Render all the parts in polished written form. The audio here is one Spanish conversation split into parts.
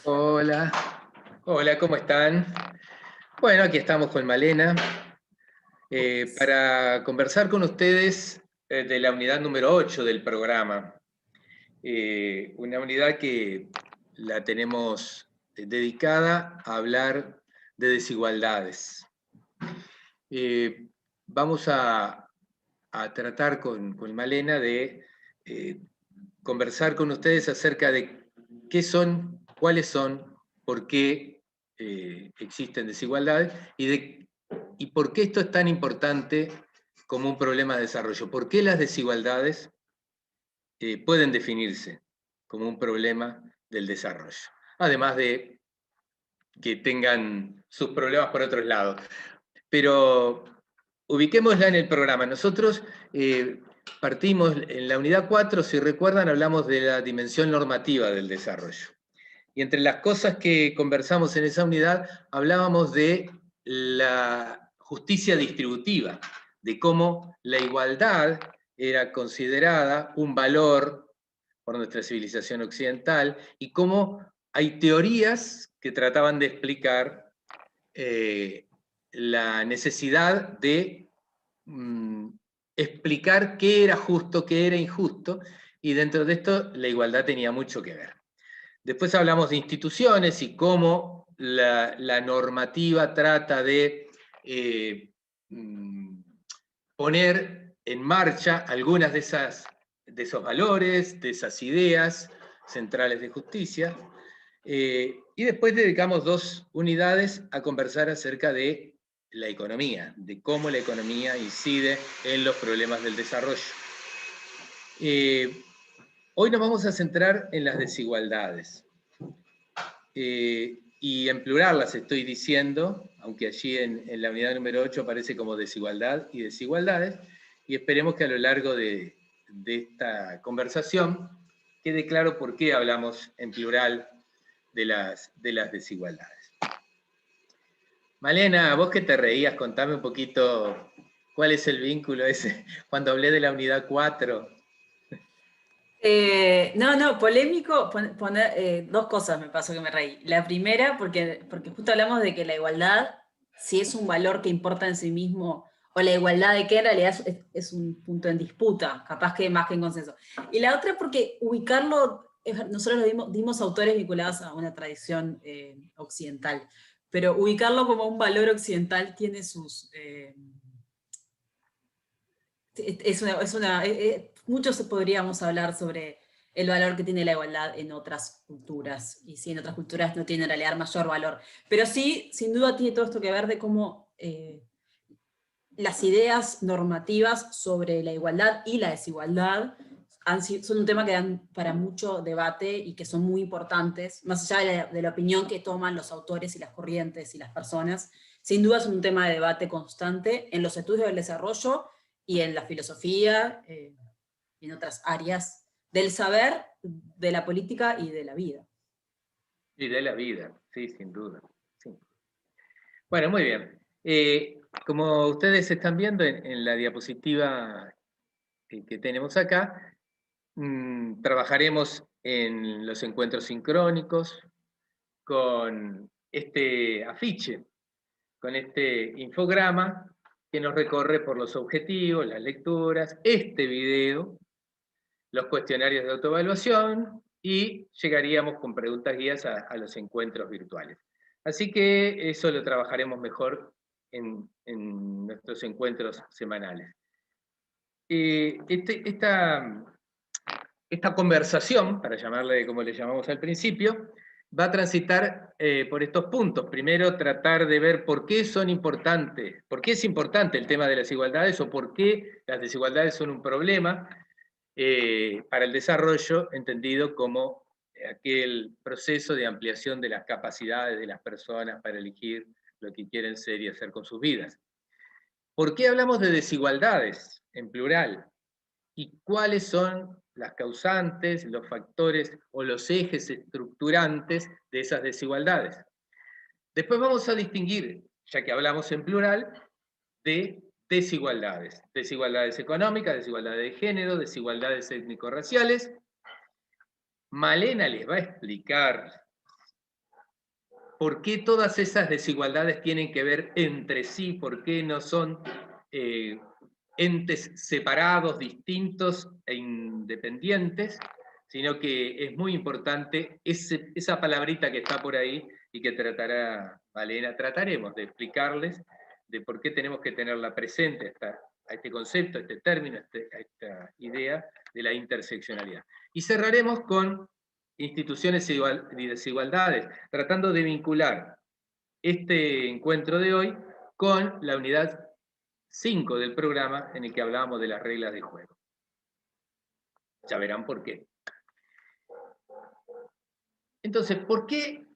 Hola, hola, ¿cómo están? Bueno, aquí estamos con Malena para conversar con ustedes de la unidad número 8 del programa. Una unidad que la tenemos dedicada a hablar de desigualdades. Eh, Vamos a tratar con Malena de conversar con ustedes acerca de qué son, cuáles son, por qué existen desigualdades y por qué esto es tan importante como un problema de desarrollo. ¿Por qué las desigualdades pueden definirse como un problema del desarrollo? Además de que tengan sus problemas por otros lados. Pero ubiquémosla en el programa. Nosotros partimos en la unidad 4, si recuerdan, hablamos de la dimensión normativa del desarrollo. Y entre las cosas que conversamos en esa unidad, hablábamos de la justicia distributiva, de cómo la igualdad era considerada un valor por nuestra civilización occidental y cómo hay teorías que trataban de explicar la necesidad de explicar qué era justo, qué era injusto, y dentro de esto la igualdad tenía mucho que ver. Después hablamos de instituciones y cómo la normativa trata de poner en marcha algunas de esos valores, de esas ideas centrales de justicia. Y después dedicamos 2 unidades a conversar acerca de la economía, de cómo la economía incide en los problemas del desarrollo. Hoy nos vamos a centrar en las desigualdades. Y en plural las estoy diciendo, aunque allí en la unidad número 8 aparece como desigualdad y desigualdades, y esperemos que a lo largo de esta conversación quede claro por qué hablamos en plural de las desigualdades. Malena, vos que te reías, contame un poquito cuál es el vínculo ese, cuando hablé de la unidad 4. No, polémico, dos cosas me pasó que me reí. La primera, porque justo hablamos de que la igualdad, si es un valor que importa en sí mismo, o la igualdad de que en realidad es un punto en disputa, capaz que más que en consenso. Y la otra, porque ubicarlo, nosotros lo dimos autores vinculados a una tradición occidental, pero ubicarlo como un valor occidental tiene sus... muchos podríamos hablar sobre el valor que tiene la igualdad en otras culturas, y si en otras culturas no tiene en realidad mayor valor. Pero sí, sin duda tiene todo esto que ver de cómo las ideas normativas sobre la igualdad y la desigualdad son un tema que dan para mucho debate y que son muy importantes, más allá de la opinión que toman los autores y las corrientes y las personas. Sin duda es un tema de debate constante en los estudios del desarrollo y en la filosofía y en otras áreas del saber, de la política y de la vida. Y de la vida, sí, sin duda. Sí. Bueno, muy bien. Como ustedes están viendo en la diapositiva que tenemos acá, trabajaremos en los encuentros sincrónicos con este afiche, con este infograma que nos recorre por los objetivos, las lecturas, este video, los cuestionarios de autoevaluación y llegaríamos con preguntas guías a los encuentros virtuales. Así que eso lo trabajaremos mejor en nuestros encuentros semanales. Esta conversación, para llamarle como le llamamos al principio, va a transitar por estos puntos. Primero, tratar de ver por qué son importantes, por qué es importante el tema de las desigualdades o por qué las desigualdades son un problema para el desarrollo, entendido como aquel proceso de ampliación de las capacidades de las personas para elegir lo que quieren ser y hacer con sus vidas. ¿Por qué hablamos de desigualdades en plural? ¿Y cuáles son las causantes, los factores o los ejes estructurantes de esas desigualdades? Después vamos a distinguir, ya que hablamos en plural, de desigualdades. Desigualdades económicas, desigualdades de género, desigualdades étnico-raciales. Malena les va a explicar por qué todas esas desigualdades tienen que ver entre sí, por qué no son entes separados, distintos e independientes, sino que es muy importante esa palabrita que está por ahí y que tratará Malena. Trataremos de explicarles de por qué tenemos que tenerla presente a este concepto, a este término, a esta idea de la interseccionalidad. Y cerraremos con instituciones y desigualdades, tratando de vincular este encuentro de hoy con la unidad 5 del programa en el que hablábamos de las reglas de juego. Ya verán por qué. Entonces, ¿por qué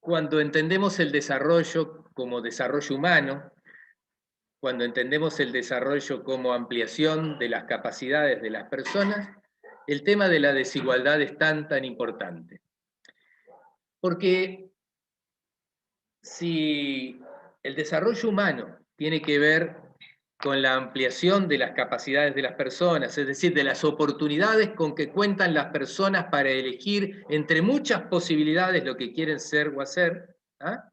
cuando entendemos el desarrollo como desarrollo humano, cuando entendemos el desarrollo como ampliación de las capacidades de las personas, el tema de la desigualdad es tan importante? Porque si el desarrollo humano tiene que ver con la ampliación de las capacidades de las personas, es decir, de las oportunidades con que cuentan las personas para elegir entre muchas posibilidades lo que quieren ser o hacer, ¿ah?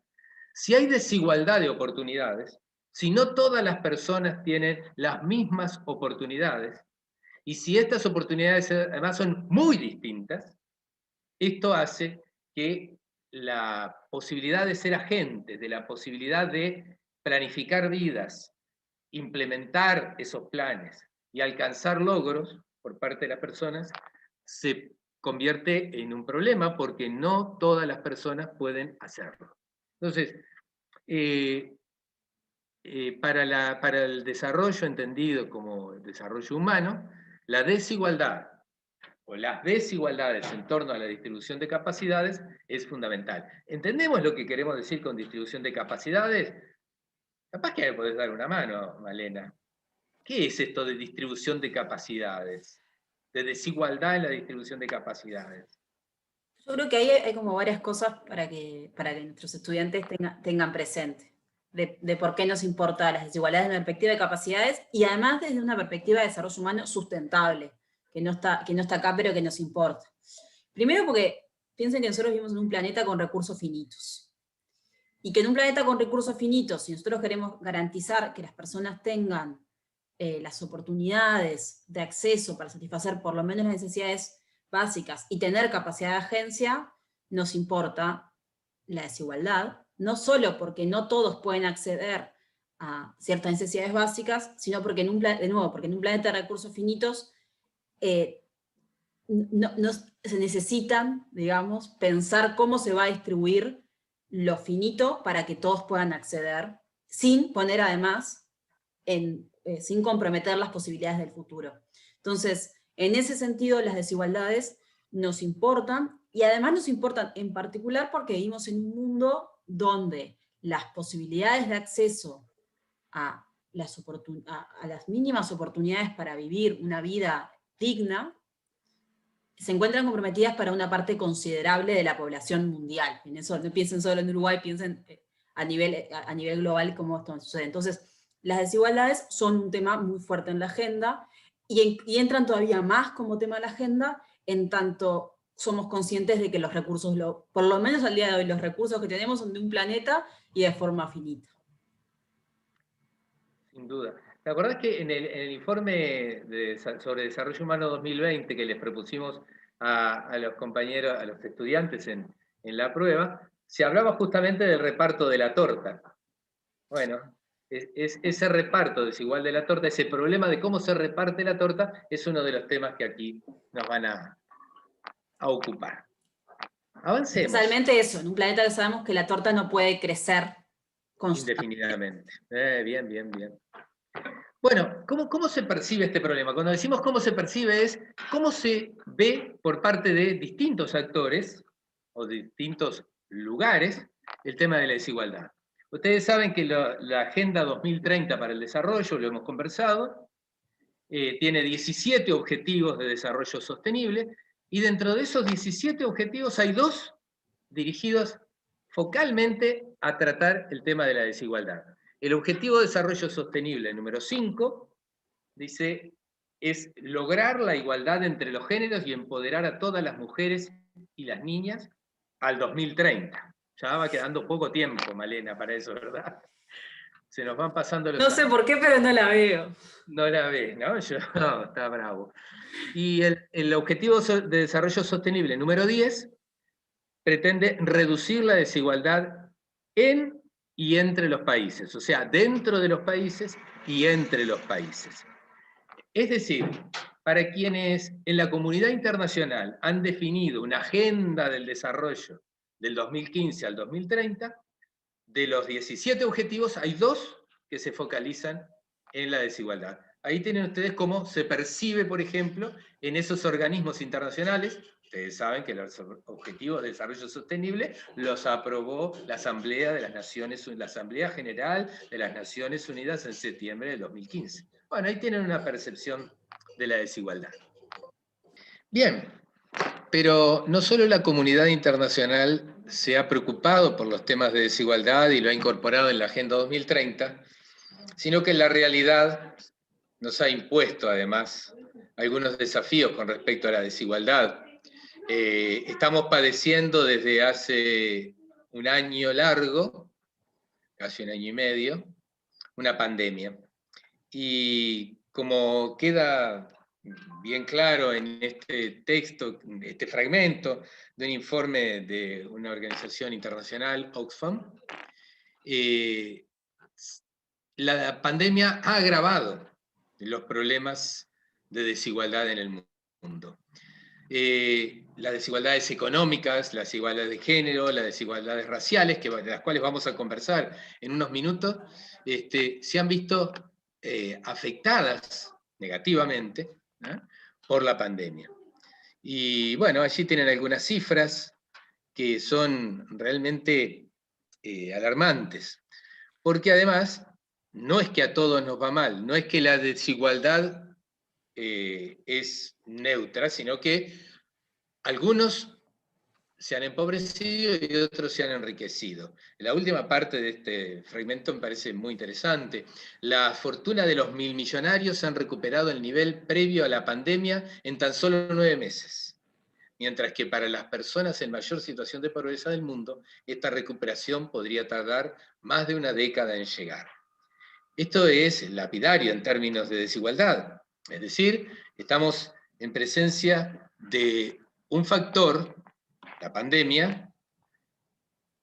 Si hay desigualdad de oportunidades, si no todas las personas tienen las mismas oportunidades, y si estas oportunidades además son muy distintas, esto hace que la posibilidad de ser agentes, de la posibilidad de planificar vidas, implementar esos planes y alcanzar logros por parte de las personas, se convierte en un problema porque no todas las personas pueden hacerlo. Entonces, para el desarrollo entendido como el desarrollo humano, la desigualdad o las desigualdades en torno a la distribución de capacidades es fundamental. ¿Entendemos lo que queremos decir con distribución de capacidades? Capaz que me podés dar una mano, Malena. ¿Qué es esto de distribución de capacidades? De desigualdad en la distribución de capacidades. Yo creo que ahí hay como varias cosas para que nuestros estudiantes tengan presente, de por qué nos importa las desigualdades desde una perspectiva de capacidades y además desde una perspectiva de desarrollo humano sustentable, que no está acá pero que nos importa. Primero porque piensen que nosotros vivimos en un planeta con recursos finitos. Y que en un planeta con recursos finitos, si nosotros queremos garantizar que las personas tengan las oportunidades de acceso para satisfacer por lo menos las necesidades básicas y tener capacidad de agencia, nos importa la desigualdad, no solo porque no todos pueden acceder a ciertas necesidades básicas, sino porque en un planeta de recursos finitos no se necesitan, digamos, pensar cómo se va a distribuir lo finito para que todos puedan acceder, sin poner además, sin comprometer las posibilidades del futuro. Entonces, en ese sentido, las desigualdades nos importan, y además nos importan en particular porque vivimos en un mundo donde las posibilidades de acceso a las mínimas oportunidades para vivir una vida digna se encuentran comprometidas para una parte considerable de la población mundial. En eso no piensen solo en Uruguay, piensen a nivel global cómo esto sucede. Entonces, las desigualdades son un tema muy fuerte en la agenda y entran todavía más como tema de la agenda en tanto somos conscientes de que los recursos, por lo menos al día de hoy, los recursos que tenemos son de un planeta y de forma finita. Sin duda. ¿Te acordás que en el informe sobre desarrollo humano 2020 que les propusimos a los compañeros, a los estudiantes en la prueba, se hablaba justamente del reparto de la torta? Bueno, ese reparto desigual de la torta, ese problema de cómo se reparte la torta, es uno de los temas que aquí nos van a ocupar. Avancemos. Especialmente eso, en un planeta que sabemos que la torta no puede crecer indefinidamente. Bien, bien, bien. Bueno, ¿cómo se percibe este problema? Cuando decimos cómo se percibe es cómo se ve por parte de distintos actores o de distintos lugares el tema de la desigualdad. Ustedes saben que la Agenda 2030 para el Desarrollo, lo hemos conversado, tiene 17 objetivos de desarrollo sostenible y dentro de esos 17 objetivos hay 2 dirigidos focalmente a tratar el tema de la desigualdad. El Objetivo de Desarrollo Sostenible número 5 dice, es lograr la igualdad entre los géneros y empoderar a todas las mujeres y las niñas al 2030. Ya va quedando poco tiempo, Malena, para eso, ¿verdad? Se nos van pasando los No sé años. por qué, pero no la veo. No la ves, ¿no? Yo, no, está bravo. Y el Objetivo de Desarrollo Sostenible número 10 pretende reducir la desigualdad en y entre los países, o sea, dentro de los países y entre los países. Es decir, para quienes en la comunidad internacional han definido una agenda del desarrollo del 2015 al 2030, de los 17 objetivos hay 2 que se focalizan en la desigualdad. Ahí tienen ustedes cómo se percibe, por ejemplo, en esos organismos internacionales. Ustedes saben que los Objetivos de Desarrollo Sostenible los aprobó la Asamblea de las Naciones, la Asamblea General de las Naciones Unidas en septiembre de 2015. Bueno, ahí tienen una percepción de la desigualdad. Bien, pero no solo la comunidad internacional se ha preocupado por los temas de desigualdad y lo ha incorporado en la Agenda 2030, sino que la realidad nos ha impuesto además algunos desafíos con respecto a la desigualdad. Estamos padeciendo desde hace un año largo, casi un año y medio, una pandemia. Y como queda bien claro en este texto, este fragmento de un informe de una organización internacional, Oxfam, la pandemia ha agravado los problemas de desigualdad en el mundo. Las desigualdades económicas, las desigualdades de género, las desigualdades raciales, de las cuales vamos a conversar en unos minutos, se han visto afectadas negativamente, ¿eh?, por la pandemia. Y bueno, allí tienen algunas cifras que son realmente alarmantes, porque además no es que a todos nos va mal, no es que la desigualdad es neutra, sino que algunos se han empobrecido y otros se han enriquecido. La última parte de este fragmento me parece muy interesante. La fortuna de los milmillonarios han recuperado el nivel previo a la pandemia en tan solo 9 meses, mientras que para las personas en mayor situación de pobreza del mundo, esta recuperación podría tardar más de una década en llegar. Esto es lapidario en términos de desigualdad, es decir, estamos en presencia de un factor, la pandemia,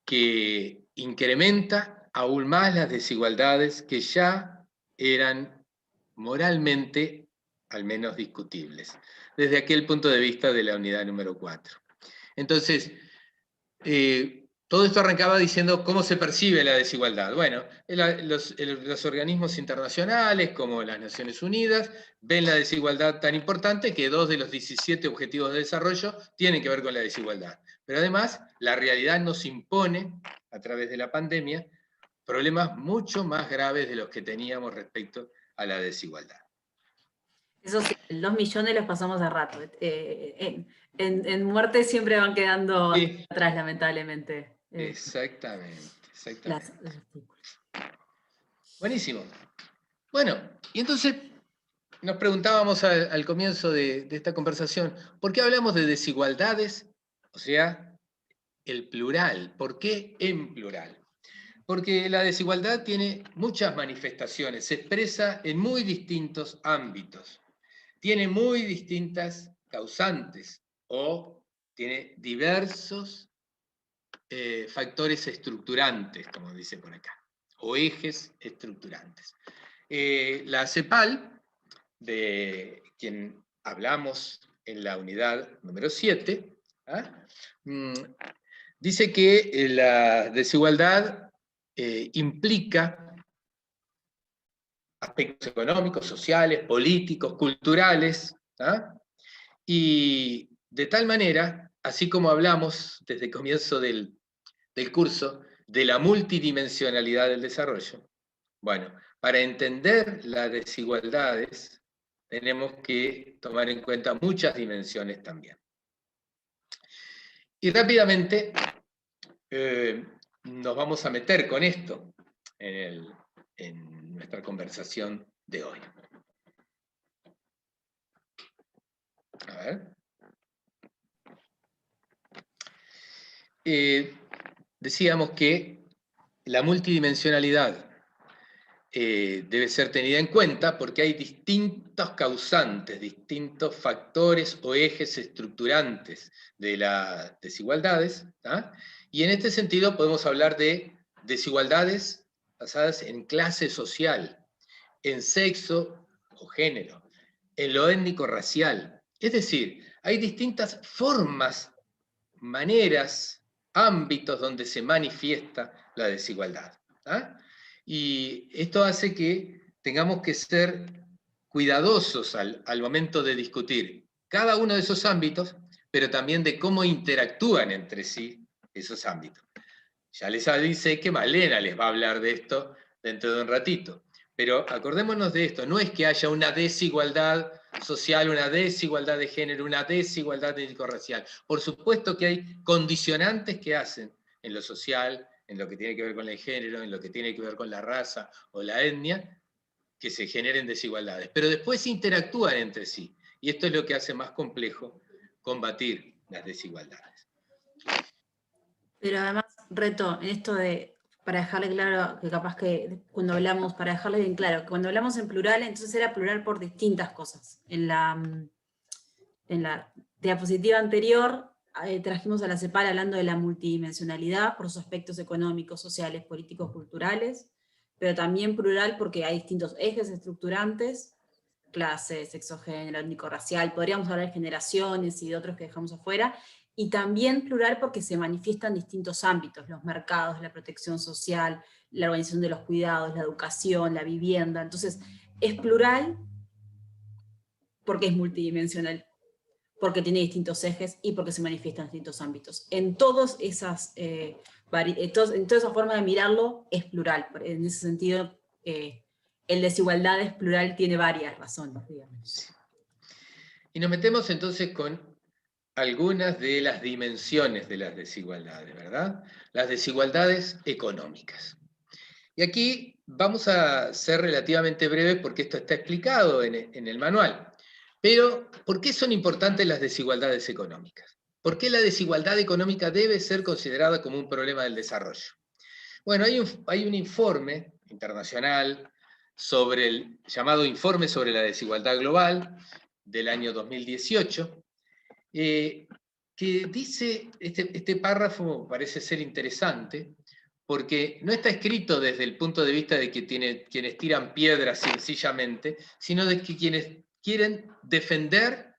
que incrementa aún más las desigualdades que ya eran moralmente al menos discutibles, desde aquel punto de vista de la unidad número 4. Entonces, todo esto arrancaba diciendo cómo se percibe la desigualdad. Bueno, los organismos internacionales, como las Naciones Unidas, ven la desigualdad tan importante que 2 de los 17 objetivos de desarrollo tienen que ver con la desigualdad. Pero además, la realidad nos impone, a través de la pandemia, problemas mucho más graves de los que teníamos respecto a la desigualdad. Eso sí, 2 millones los pasamos a rato. En muerte siempre van quedando Sí, atrás, lamentablemente. exactamente, exactamente. Los artículos. Buenísimo. Bueno, y entonces nos preguntábamos al comienzo de esta conversación, ¿por qué hablamos de desigualdades? O sea, el plural. ¿Por qué en plural? Porque la desigualdad tiene muchas manifestaciones, se expresa en muy distintos ámbitos, tiene muy distintas causantes o tiene diversos factores estructurantes, como dice por acá, o ejes estructurantes. La CEPAL, de quien hablamos en la unidad número 7, dice que la desigualdad implica aspectos económicos, sociales, políticos, culturales, y de tal manera, así como hablamos desde el comienzo del curso de la multidimensionalidad del desarrollo, bueno, para entender las desigualdades tenemos que tomar en cuenta muchas dimensiones también. Y rápidamente nos vamos a meter con esto en nuestra conversación de hoy. A ver. decíamos que la multidimensionalidad debe ser tenida en cuenta porque hay distintos causantes, distintos factores o ejes estructurantes de las desigualdades, ¿tá? Y en este sentido podemos hablar de desigualdades basadas en clase social, en sexo o género, en lo étnico-racial. Es decir, hay distintas formas, maneras, ámbitos donde se manifiesta la desigualdad. ¿Ah? Y esto hace que tengamos que ser cuidadosos al momento de discutir cada uno de esos ámbitos, pero también de cómo interactúan entre sí esos ámbitos. Ya les avisé que Malena les va a hablar de esto dentro de un ratito. Pero acordémonos de esto, no es que haya una desigualdad social, una desigualdad de género, una desigualdad étnico-racial. Por supuesto que hay condicionantes que hacen en lo social, en lo que tiene que ver con el género, en lo que tiene que ver con la raza o la etnia, que se generen desigualdades. Pero después interactúan entre sí. Y esto es lo que hace más complejo combatir las desigualdades. Pero además, Reto, en esto de, para dejarle claro, que capaz que cuando hablamos, para dejarle bien claro, que cuando hablamos en plural, entonces era plural por distintas cosas. En la diapositiva anterior trajimos a la CEPAL hablando de la multidimensionalidad por sus aspectos económicos, sociales, políticos, culturales, pero también plural porque hay distintos ejes estructurantes, clase, sexo, género, étnico-racial, podríamos hablar de generaciones y de otros que dejamos afuera, y también plural porque se manifiestan distintos ámbitos, los mercados, la protección social, la organización de los cuidados, la educación, la vivienda. Entonces, es plural porque es multidimensional, porque tiene distintos ejes y porque se manifiesta en distintos ámbitos. En todas esas, en toda esa forma de mirarlo es plural. En ese sentido, el desigualdades plural tiene varias razones, digamos. Y nos metemos entonces con algunas de las dimensiones de las desigualdades, ¿verdad? Las desigualdades económicas. Y aquí vamos a ser relativamente breves porque esto está explicado en el manual. Pero, ¿por qué son importantes las desigualdades económicas? ¿Por qué la desigualdad económica debe ser considerada como un problema del desarrollo? Bueno, hay un informe internacional sobre el llamado Informe sobre la Desigualdad Global del año 2018, que dice, este párrafo parece ser interesante, porque no está escrito desde el punto de vista de que quienes tiran piedras sencillamente, sino de que quienes quieren defender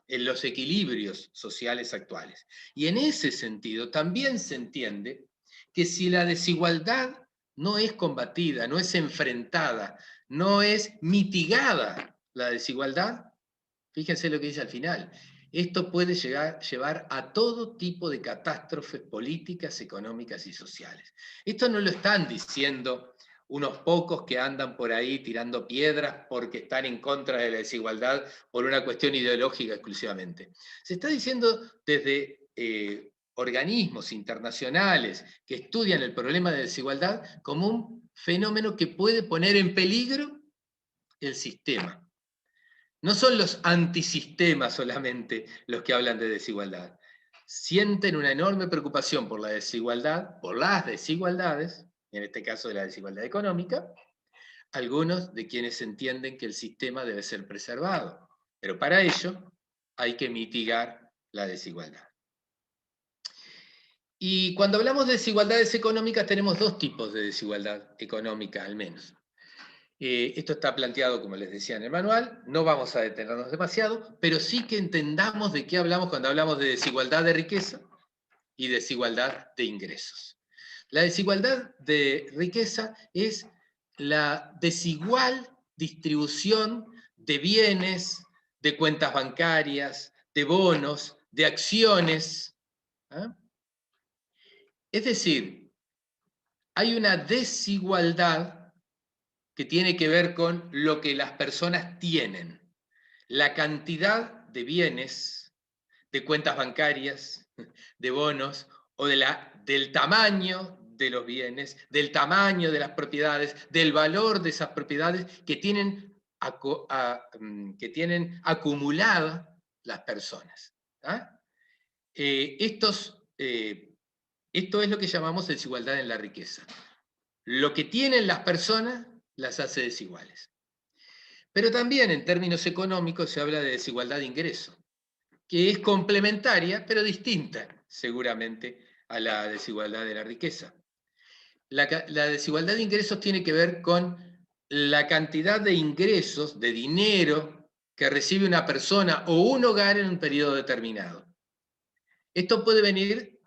los equilibrios sociales actuales. Y en ese sentido también se entiende que si la desigualdad no es combatida, no es enfrentada, no es mitigada la desigualdad, fíjense lo que dice al final, esto puede llevar a todo tipo de catástrofes políticas, económicas y sociales. Esto no lo están diciendo unos pocos que andan por ahí tirando piedras porque están en contra de la desigualdad por una cuestión ideológica exclusivamente. Se está diciendo desde organismos internacionales que estudian el problema de desigualdad como un fenómeno que puede poner en peligro el sistema. No son los antisistemas solamente los que hablan de desigualdad. Sienten una enorme preocupación por la desigualdad, por las desigualdades, en este caso de la desigualdad económica, algunos de quienes entienden que el sistema debe ser preservado. Pero para ello hay que mitigar la desigualdad. Y cuando hablamos de desigualdades económicas tenemos dos tipos de desigualdad económica al menos. Esto está planteado, como les decía, en el manual, no vamos a detenernos demasiado, pero sí que entendamos de qué hablamos cuando hablamos de desigualdad de riqueza y desigualdad de ingresos. La desigualdad de riqueza es la desigual distribución de bienes, de cuentas bancarias, de bonos, de acciones. ¿Eh? Es decir, hay una desigualdad que tiene que ver con lo que las personas tienen, la cantidad de bienes, de cuentas bancarias, de bonos, o del tamaño de los bienes, del tamaño de las propiedades, del valor de esas propiedades que tienen acumulada las personas. ¿Ah? Estos Esto es lo que llamamos desigualdad en la riqueza. Lo que tienen las personas las hace desiguales. Pero también en términos económicos se habla de desigualdad de ingreso, que es complementaria, pero distinta seguramente a la desigualdad de la riqueza. La desigualdad de ingresos tiene que ver con la cantidad de ingresos, de dinero, que recibe una persona o un hogar en un periodo determinado. Esto puede venir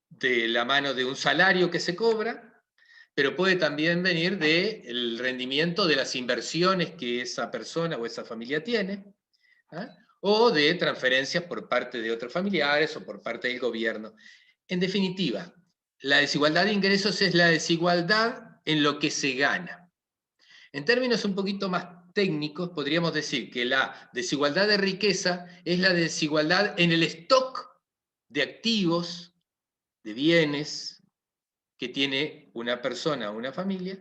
de la mano de un salario que se cobra, pero puede también venir del rendimiento de las inversiones que esa persona o esa familia tiene, ¿ah? O de transferencias por parte de otros familiares o por parte del gobierno. En definitiva, la desigualdad de ingresos es la desigualdad en lo que se gana. En términos un poquito más técnicos, podríamos decir que la desigualdad de riqueza es la desigualdad en el stock de activos, de bienes que tiene una persona o una familia,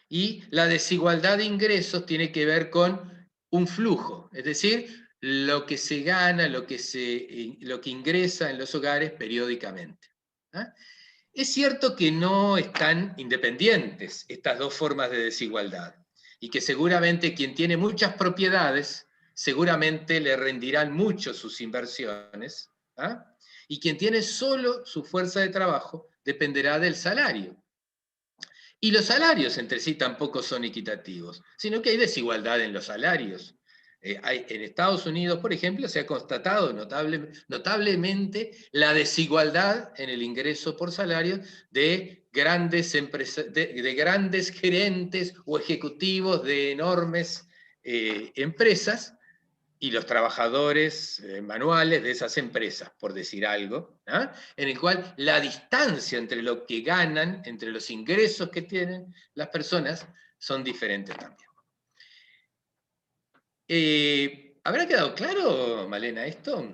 y la desigualdad de ingresos tiene que ver con un flujo, es decir, lo que se gana, lo que ingresa en los hogares periódicamente. ¿Ah? Es cierto que no están independientes estas dos formas de desigualdad, y que seguramente quien tiene muchas propiedades, seguramente le rendirán mucho sus inversiones, ¿ah? Y quien tiene solo su fuerza de trabajo dependerá del salario. Y los salarios entre sí tampoco son equitativos, sino que hay desigualdad en los salarios. En Estados Unidos, por ejemplo, se ha constatado notablemente la desigualdad en el ingreso por salario de grandes, de grandes gerentes o ejecutivos de enormes empresas y los trabajadores manuales de esas empresas, por decir algo, ¿ah? En el cual la distancia entre lo que ganan, entre los ingresos que tienen las personas, son diferentes también. ¿Habrá quedado claro, Malena, esto?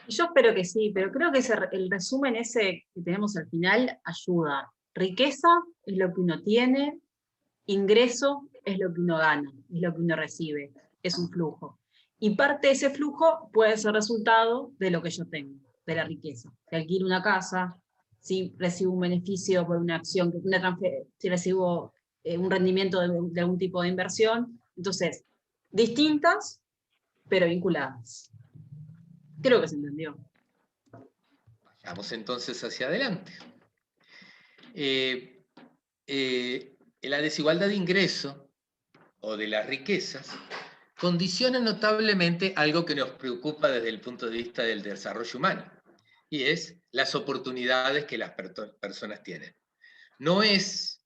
Yo espero que sí, pero creo que el resumen ese que tenemos al final ayuda. Riqueza es lo que uno tiene, ingreso es lo que uno gana, es lo que uno recibe, es un flujo. Y parte de ese flujo puede ser resultado de lo que yo tengo, de la riqueza. Si alquilo una casa, si recibo un beneficio por una acción, si recibo un rendimiento de algún tipo de inversión. Entonces, distintas, pero vinculadas. Creo que se entendió. Vamos entonces hacia adelante. La desigualdad de ingreso o de las riquezas condiciona notablemente algo que nos preocupa desde el punto de vista del desarrollo humano, y es las oportunidades que las personas tienen. No es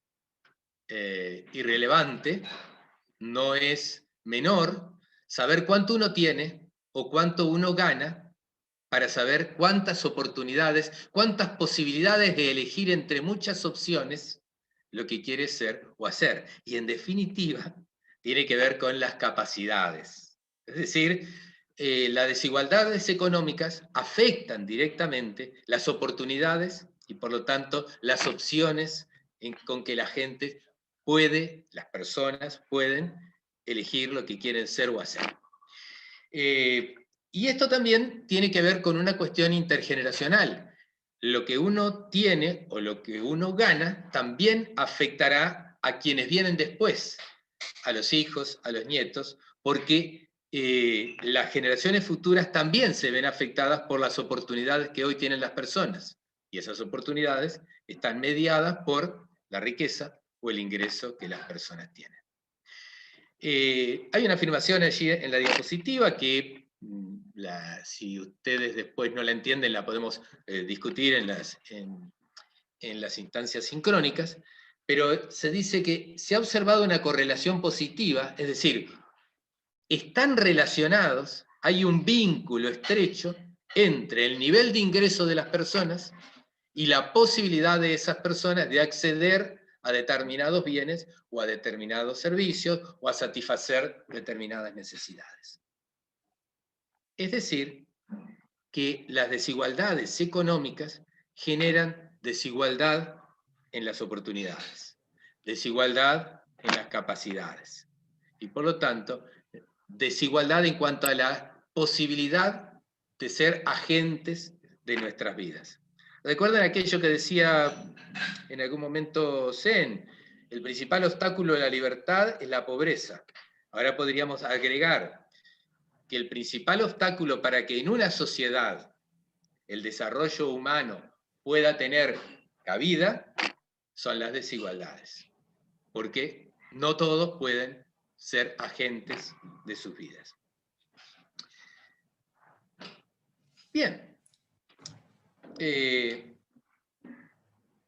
irrelevante, no es menor saber cuánto uno tiene o cuánto uno gana para saber cuántas oportunidades, cuántas posibilidades de elegir entre muchas opciones lo que quiere ser o hacer. Y en definitiva, tiene que ver con las capacidades. Es decir, las desigualdades económicas afectan directamente las oportunidades y por lo tanto las opciones con que la gente puede, las personas pueden elegir lo que quieren ser o hacer. Y esto también tiene que ver con una cuestión intergeneracional. Lo que uno tiene o lo que uno gana también afectará a quienes vienen después, a los hijos, a los nietos, porque las generaciones futuras también se ven afectadas por las oportunidades que hoy tienen las personas. Y esas oportunidades están mediadas por la riqueza o el ingreso que las personas tienen. Hay una afirmación allí en la diapositiva que, si ustedes después no la entienden, la podemos discutir en las instancias sincrónicas, pero se dice que se ha observado una correlación positiva, es decir, están relacionados, hay un vínculo estrecho entre el nivel de ingreso de las personas y la posibilidad de esas personas de acceder a determinados bienes o a determinados servicios o a satisfacer determinadas necesidades. Es decir, que las desigualdades económicas generan desigualdad en las oportunidades, desigualdad en las capacidades y por lo tanto desigualdad en cuanto a la posibilidad de ser agentes de nuestras vidas. ¿Recuerdan aquello que decía en algún momento Zen? El principal obstáculo de la libertad es la pobreza. Ahora podríamos agregar que el principal obstáculo para que en una sociedad el desarrollo humano pueda tener cabida son las desigualdades, porque no todos pueden ser agentes de sus vidas. Bien,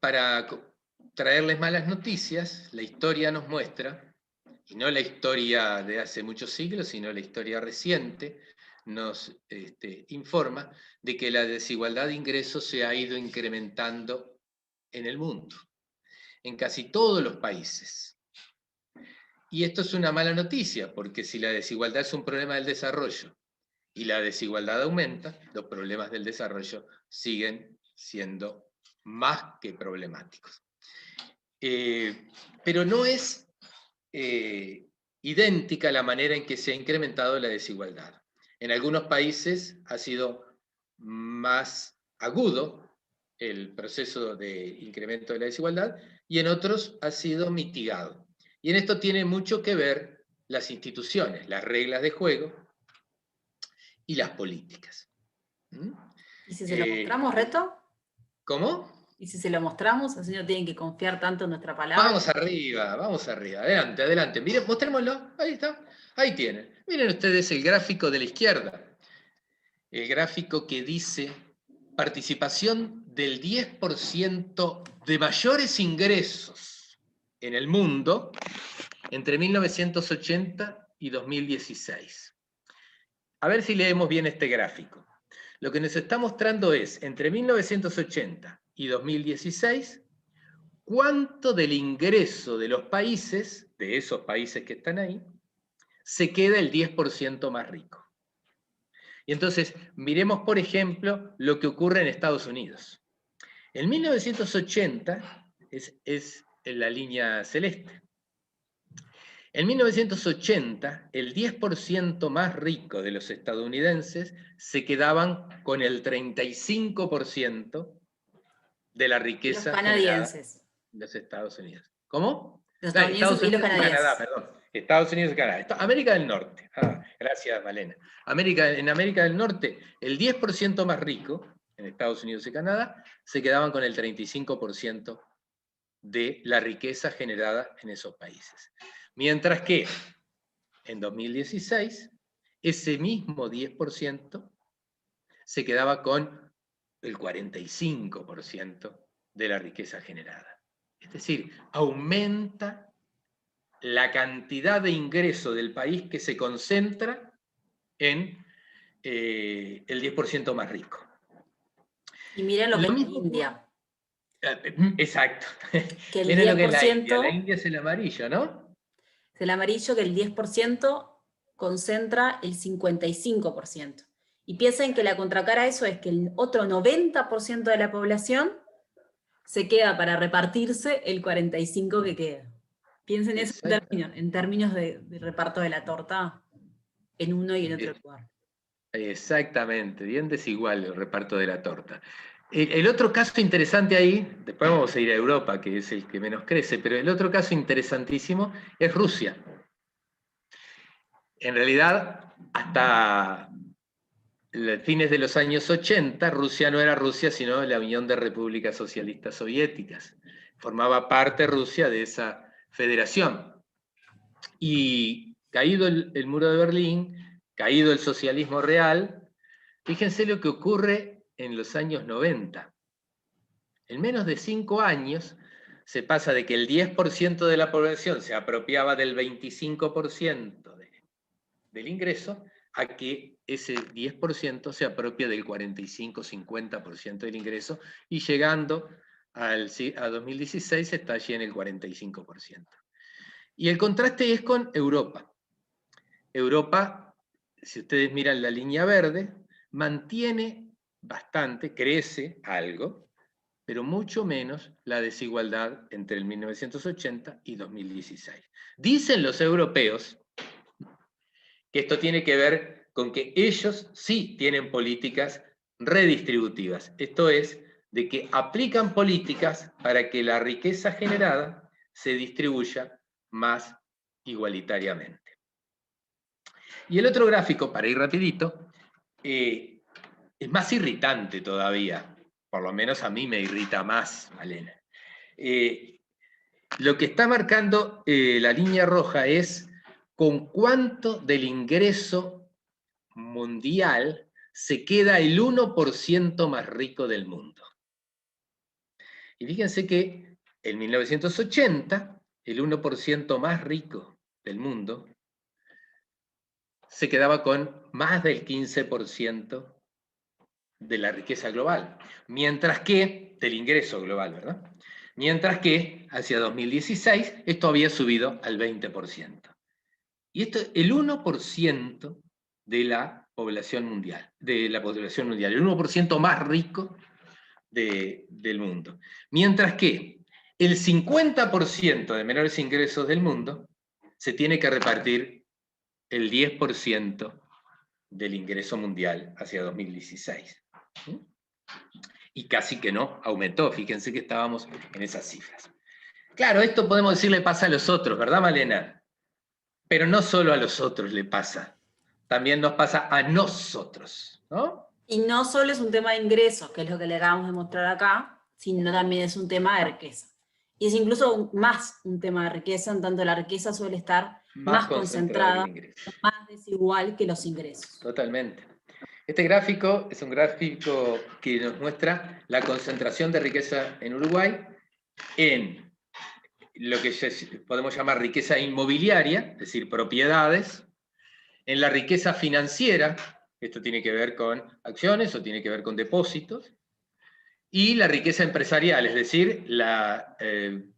para traerles malas noticias, la historia nos muestra, y no la historia de hace muchos siglos, sino la historia reciente, nos informa de que la desigualdad de ingresos se ha ido incrementando en el mundo, en casi todos los países. Y esto es una mala noticia, porque si la desigualdad es un problema del desarrollo y la desigualdad aumenta, los problemas del desarrollo siguen siendo más que problemáticos. Pero no es idéntica la manera en que se ha incrementado la desigualdad. En algunos países ha sido más agudo el proceso de incremento de la desigualdad y en otros ha sido mitigado. Y en esto tiene mucho que ver las instituciones, las reglas de juego y las políticas. ¿Y si se lo mostramos, Reto? ¿Cómo? ¿Y si se lo mostramos? Así no tienen que confiar tanto en nuestra palabra. Vamos arriba, adelante, adelante. Miren, mostrémoslo, ahí está, ahí tienen. Miren ustedes el gráfico de la izquierda. El gráfico que dice participación del 10% de mayores ingresos en el mundo entre 1980 y 2016. A ver si leemos bien este gráfico. Lo que nos está mostrando es, entre 1980 y 2016, cuánto del ingreso de los países, de esos países que están ahí, se queda el 10% más rico. Y entonces, miremos, por ejemplo, lo que ocurre en Estados Unidos. En 1980 es en la línea celeste. En 1980, el 10% más rico de los estadounidenses se quedaban con el 35% de la riqueza los canadienses. De los Estados Unidos. ¿Cómo? Los estadounidenses y los canadienses. Canadá, perdón. Estados Unidos y Canadá. América del Norte. Gracias, Malena. En América del Norte, el 10% más rico, en Estados Unidos y Canadá, se quedaban con el 35% de la riqueza generada en esos países. Mientras que en 2016, ese mismo 10% se quedaba con el 45% de la riqueza generada. Es decir, aumenta la cantidad de ingreso del país que se concentra en el 10% más rico. Y miren lo que es la India. Exacto. Que el Miren 10%, lo que es la India. La India es el amarillo, ¿no? Es el amarillo, que el 10% concentra el 55%. Y piensen que la contracara a eso es que el otro 90% de la población se queda para repartirse el 45% que queda. Piensen eso en términos de reparto de la torta en uno y en otro lugar. Exactamente, bien desigual el reparto de la torta. El otro caso interesante ahí, después vamos a ir a Europa, que es el que menos crece, pero el otro caso interesantísimo es Rusia. En realidad, hasta fines de los años 80, Rusia no era Rusia, sino la Unión de Repúblicas Socialistas Soviéticas. Formaba parte Rusia de esa federación. Y caído el muro de Berlín, caído el socialismo real, fíjense lo que ocurre en los años 90. En menos de 5 años se pasa de que el 10% de la población se apropiaba del 25% del ingreso a que ese 10% se apropia del 45-50% del ingreso y llegando a 2016 está allí en el 45%. Y el contraste es con Europa. Europa, si ustedes miran la línea verde, mantiene bastante, crece algo, pero mucho menos la desigualdad entre el 1980 y 2016. Dicen los europeos que esto tiene que ver con que ellos sí tienen políticas redistributivas, esto es, de que aplican políticas para que la riqueza generada se distribuya más igualitariamente. Y el otro gráfico, para ir rapidito, es más irritante todavía, por lo menos a mí me irrita más, Malena. Lo que está marcando la línea roja es con cuánto del ingreso mundial se queda el 1% más rico del mundo. Y fíjense que en 1980, el 1% más rico del mundo se quedaba con más del 15% de la riqueza global, mientras que, del ingreso global, ¿verdad? Mientras que, hacia 2016, esto había subido al 20%. Y esto es el 1% de la población mundial, el 1% más rico del mundo. Mientras que el 50% de menores ingresos del mundo se tiene que repartir el 10% del ingreso mundial hacia 2016. Y casi que no aumentó, fíjense que estábamos en esas cifras. Claro, esto podemos decirle pasa a los otros, ¿verdad, Malena? Pero no solo a los otros le pasa, también nos pasa a nosotros, ¿no? Y no solo es un tema de ingresos, que es lo que le acabamos de mostrar acá, sino también es un tema de riqueza. Y es incluso más un tema de riqueza, en tanto la riqueza suele estar más concentrada, más desigual que los ingresos. Totalmente. Este gráfico es un gráfico que nos muestra la concentración de riqueza en Uruguay en lo que podemos llamar riqueza inmobiliaria, es decir, propiedades, en la riqueza financiera, esto tiene que ver con acciones o tiene que ver con depósitos, y la riqueza empresarial, es decir, la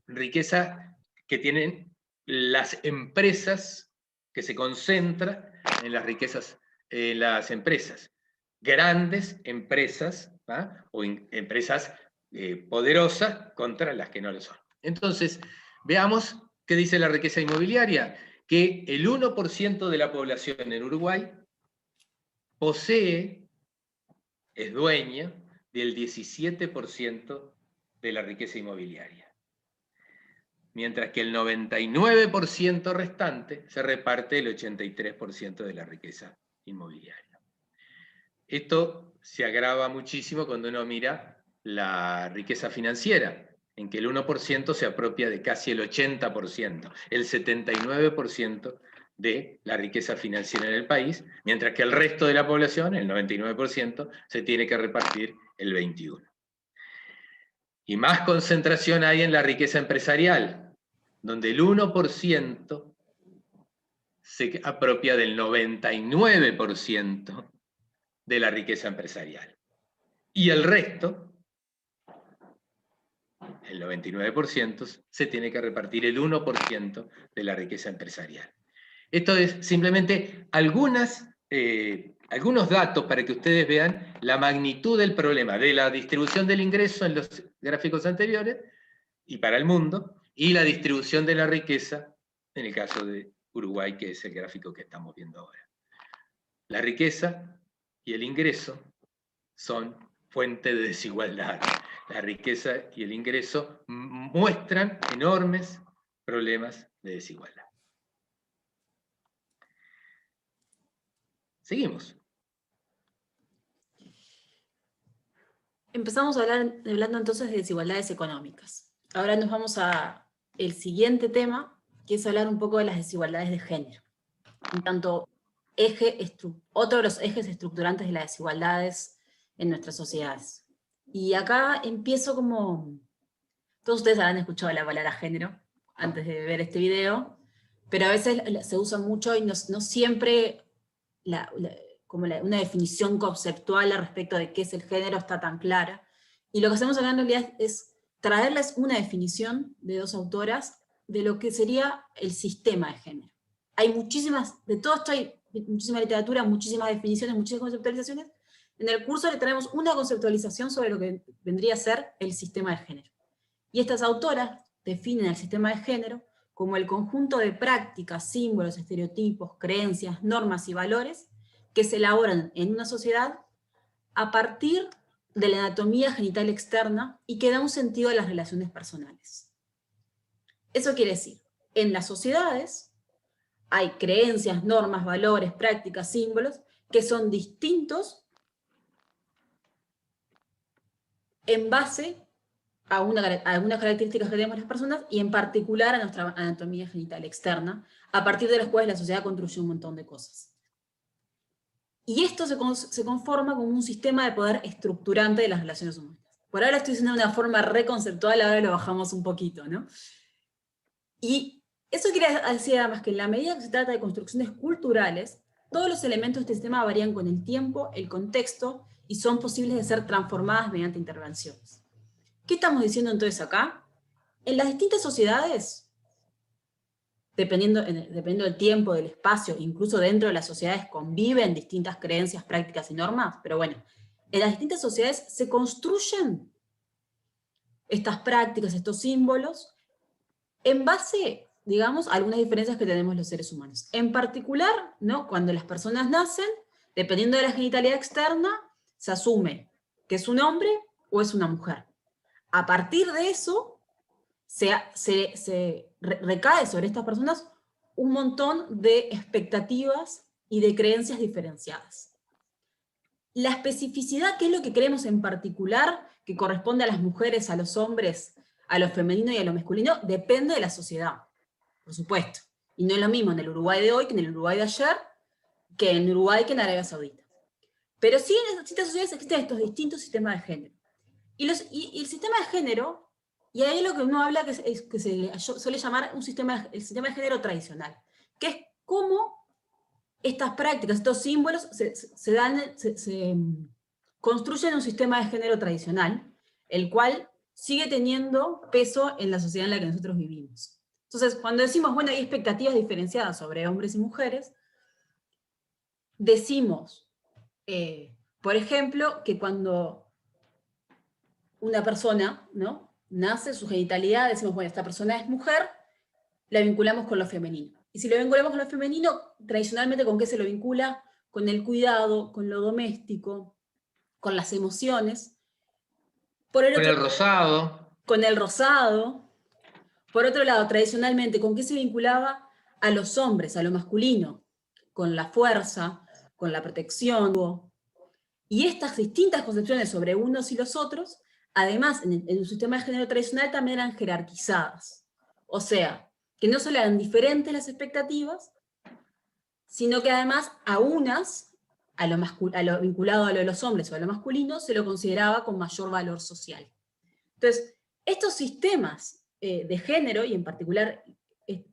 riqueza que tienen las empresas, que se concentra en las riquezas, en las empresas. Grandes empresas, ¿va? O empresas poderosas contra las que no lo son. Entonces, veamos qué dice la riqueza inmobiliaria, que el 1% de la población en Uruguay posee, es dueña, del 17% de la riqueza inmobiliaria. Mientras que el 99% restante se reparte el 83% de la riqueza inmobiliaria. Esto se agrava muchísimo cuando uno mira la riqueza financiera, en que el 1% se apropia de casi el 80%, el 79% de la riqueza financiera en el país, mientras que el resto de la población, el 99%, se tiene que repartir el 21%. Y más concentración hay en la riqueza empresarial, donde el 1% se apropia del 99% de la riqueza empresarial. Y el resto, el 99%, se tiene que repartir el 1% de la riqueza empresarial. Esto es simplemente algunos datos para que ustedes vean la magnitud del problema de la distribución del ingreso en los gráficos anteriores y para el mundo, y la distribución de la riqueza en el caso de Uruguay, que es el gráfico que estamos viendo ahora. La riqueza y el ingreso son fuente de desigualdad. La riqueza y el ingreso muestran enormes problemas de desigualdad. Seguimos. Empezamos hablando entonces de desigualdades económicas. Ahora nos vamos al siguiente tema, que es hablar un poco de las desigualdades de género. En tanto, otro de los ejes estructurantes de las desigualdades en nuestras sociedades. Y acá empiezo como... Todos ustedes habrán escuchado la palabra género antes de ver este video, pero a veces se usa mucho y no siempre una definición conceptual al respecto de qué es el género está tan clara. Y lo que hacemos acá en realidad es traerles una definición de dos autoras de lo que sería el sistema de género. Hay de todo esto hay muchísima literatura, muchísimas definiciones, muchísimas conceptualizaciones. En el curso le traemos una conceptualización sobre lo que vendría a ser el sistema de género. Y estas autoras definen el sistema de género como el conjunto de prácticas, símbolos, estereotipos, creencias, normas y valores que se elaboran en una sociedad a partir de la anatomía genital externa y que da un sentido a las relaciones personales. Eso quiere decir, en las sociedades hay creencias, normas, valores, prácticas, símbolos que son distintos en base a algunas características que tenemos las personas y en particular a nuestra anatomía genital externa, a partir de las cuales la sociedad construye un montón de cosas. Y esto se conforma como un sistema de poder estructurante de las relaciones humanas. Por ahora estoy diciendo de una forma reconceptual, ahora lo bajamos un poquito, ¿no? Y eso quiere decir además que en la medida que se trata de construcciones culturales, todos los elementos de este sistema varían con el tiempo, el contexto, y son posibles de ser transformadas mediante intervenciones. ¿Qué estamos diciendo entonces acá? En las distintas sociedades, dependiendo del tiempo, del espacio, incluso dentro de las sociedades conviven distintas creencias, prácticas y normas, pero bueno, en las distintas sociedades se construyen estas prácticas, estos símbolos, en base, digamos, a algunas diferencias que tenemos los seres humanos. En particular, ¿no? Cuando las personas nacen, dependiendo de la genitalidad externa, se asume que es un hombre o es una mujer. A partir de eso, recae sobre estas personas un montón de expectativas y de creencias diferenciadas. La especificidad, ¿qué es lo que creemos en particular que corresponde a las mujeres, a los hombres, a lo femenino y a lo masculino? Depende de la sociedad, por supuesto. Y no es lo mismo en el Uruguay de hoy que en el Uruguay de ayer, que en Uruguay que en Arabia Saudita. Pero sí en las distintas sociedades existen estos distintos sistemas de género. Y el sistema de género, y ahí lo que uno habla que se suele llamar el sistema de género tradicional, que es cómo estas prácticas, estos símbolos, se construyen un sistema de género tradicional, el cual sigue teniendo peso en la sociedad en la que nosotros vivimos. Entonces, cuando decimos, bueno, hay expectativas diferenciadas sobre hombres y mujeres, decimos, por ejemplo, que cuando una persona, ¿no?, nace, su genitalidad, decimos, bueno, esta persona es mujer, la vinculamos con lo femenino. Y si lo vinculamos con lo femenino, tradicionalmente, ¿con qué se lo vincula? Con el cuidado, con lo doméstico, con las emociones. Por el Con otro el lado, rosado. con el rosado. Por otro lado, tradicionalmente, ¿con qué se vinculaba? A los hombres, a lo masculino, con la fuerza, con la protección. Y estas distintas concepciones sobre unos y los otros, además, en un sistema de género tradicional también eran jerarquizadas. O sea, que no solo eran diferentes las expectativas, sino que además a unas, a lo vinculado a lo de los hombres o a lo masculino, se lo consideraba con mayor valor social. Entonces, estos sistemas de género, y en particular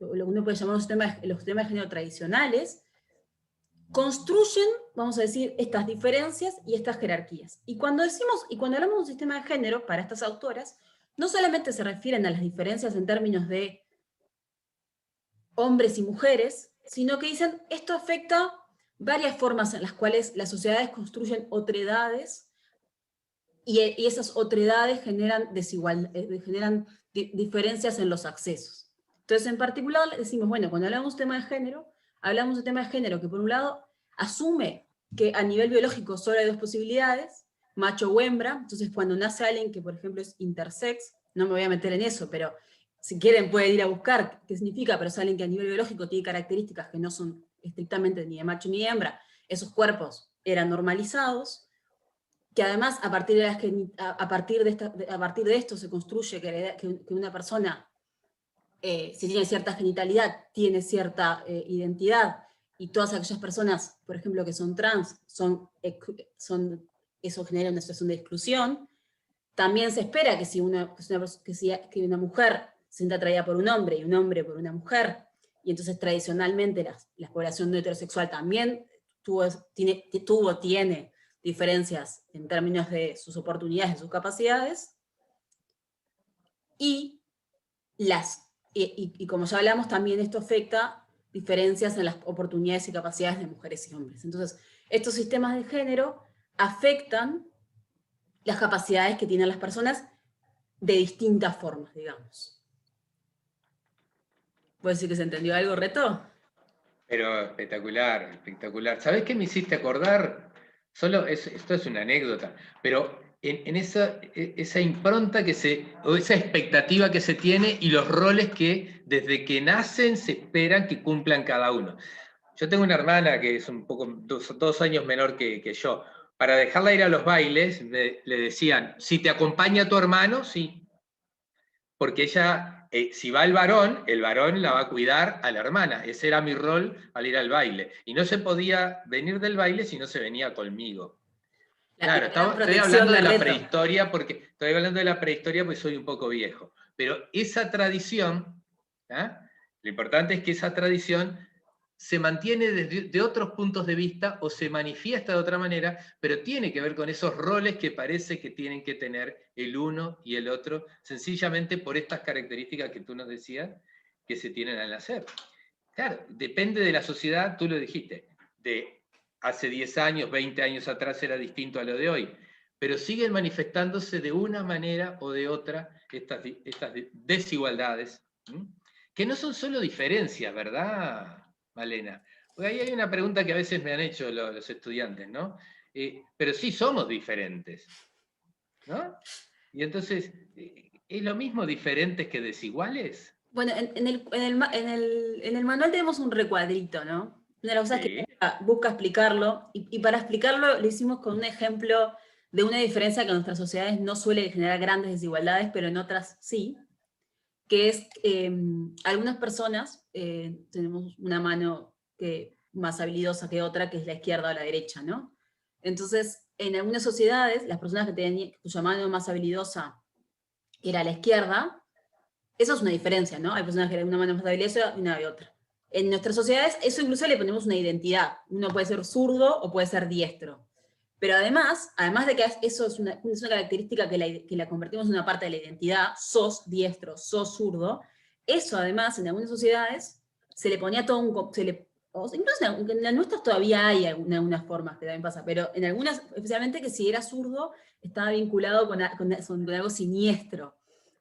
lo que uno puede llamar los sistemas de género tradicionales, construyen, vamos a decir, estas diferencias y estas jerarquías. Y cuando hablamos de un sistema de género, para estas autoras, no solamente se refieren a las diferencias en términos de hombres y mujeres, sino que dicen, esto afecta varias formas en las cuales las sociedades construyen otredades, y esas otredades generan diferencias en los accesos. Entonces, en particular, decimos, bueno, cuando hablamos de tema de género, hablamos de tema de género que, por un lado, asume que a nivel biológico solo hay dos posibilidades, macho o hembra. Entonces, cuando nace alguien que, por ejemplo, es intersex, no me voy a meter en eso, pero si quieren pueden ir a buscar qué significa, pero es alguien que a nivel biológico tiene características que no son estrictamente ni de macho ni de hembra, esos cuerpos eran normalizados, que además a partir de esto se construye que una persona, si tiene cierta genitalidad, tiene cierta identidad, y todas aquellas personas, por ejemplo, que son trans, eso genera una situación de exclusión. También se espera que si una mujer se sienta atraída por un hombre y un hombre por una mujer, y entonces tradicionalmente la población no heterosexual también tiene diferencias en términos de sus oportunidades, de sus capacidades, y como ya hablamos, también esto afecta diferencias en las oportunidades y capacidades de mujeres y hombres. Entonces, estos sistemas de género afectan las capacidades que tienen las personas de distintas formas, digamos. ¿Puedo decir que se entendió algo, Reto? Pero espectacular, espectacular. ¿Sabés qué me hiciste acordar? Esto es una anécdota, pero en esa impronta o esa expectativa que se tiene y los roles que desde que nacen se esperan que cumplan cada uno. Yo tengo una hermana que es un poco 2 años menor que yo. Para dejarla ir a los bailes, le decían, si te acompaña tu hermano, sí. Porque ella, si va el varón la va a cuidar a la hermana. Ese era mi rol al ir al baile. Y no se podía venir del baile si no se venía conmigo. Claro, estoy hablando de la prehistoria porque soy un poco viejo. Pero esa tradición, lo importante es que esa tradición se mantiene de otros puntos de vista o se manifiesta de otra manera, pero tiene que ver con esos roles que parece que tienen que tener el uno y el otro, sencillamente por estas características que tú nos decías que se tienen al nacer. Claro, depende de la sociedad, tú lo dijiste, de hace 10 años, 20 años atrás era distinto a lo de hoy, pero siguen manifestándose de una manera o de otra estas desigualdades, que no son solo diferencias, ¿verdad, Malena? Porque ahí hay una pregunta que a veces me han hecho los estudiantes, ¿no? Pero sí somos diferentes, ¿no? Y entonces, ¿es lo mismo diferentes que desiguales? Bueno, en el manual tenemos un recuadrito, ¿no? Una de las cosas que busca explicarlo, y para explicarlo lo hicimos con un ejemplo de una diferencia que en nuestras sociedades no suele generar grandes desigualdades, pero en otras sí, que es algunas personas tenemos una mano más habilidosa que otra, que es la izquierda o la derecha, ¿no? Entonces, en algunas sociedades, las personas cuya mano más habilidosa era la izquierda, eso es una diferencia, ¿no? Hay personas que tienen una mano más habilidosa y una de otra. En nuestras sociedades, eso incluso le ponemos una identidad. Uno puede ser zurdo o puede ser diestro. Pero además de que eso es una característica que la convertimos en una parte de la identidad, sos diestro, sos zurdo, eso además en algunas sociedades se le ponía todo incluso en las nuestras todavía hay algunas formas que también pasa, pero en algunas, especialmente que si era zurdo, estaba vinculado con algo siniestro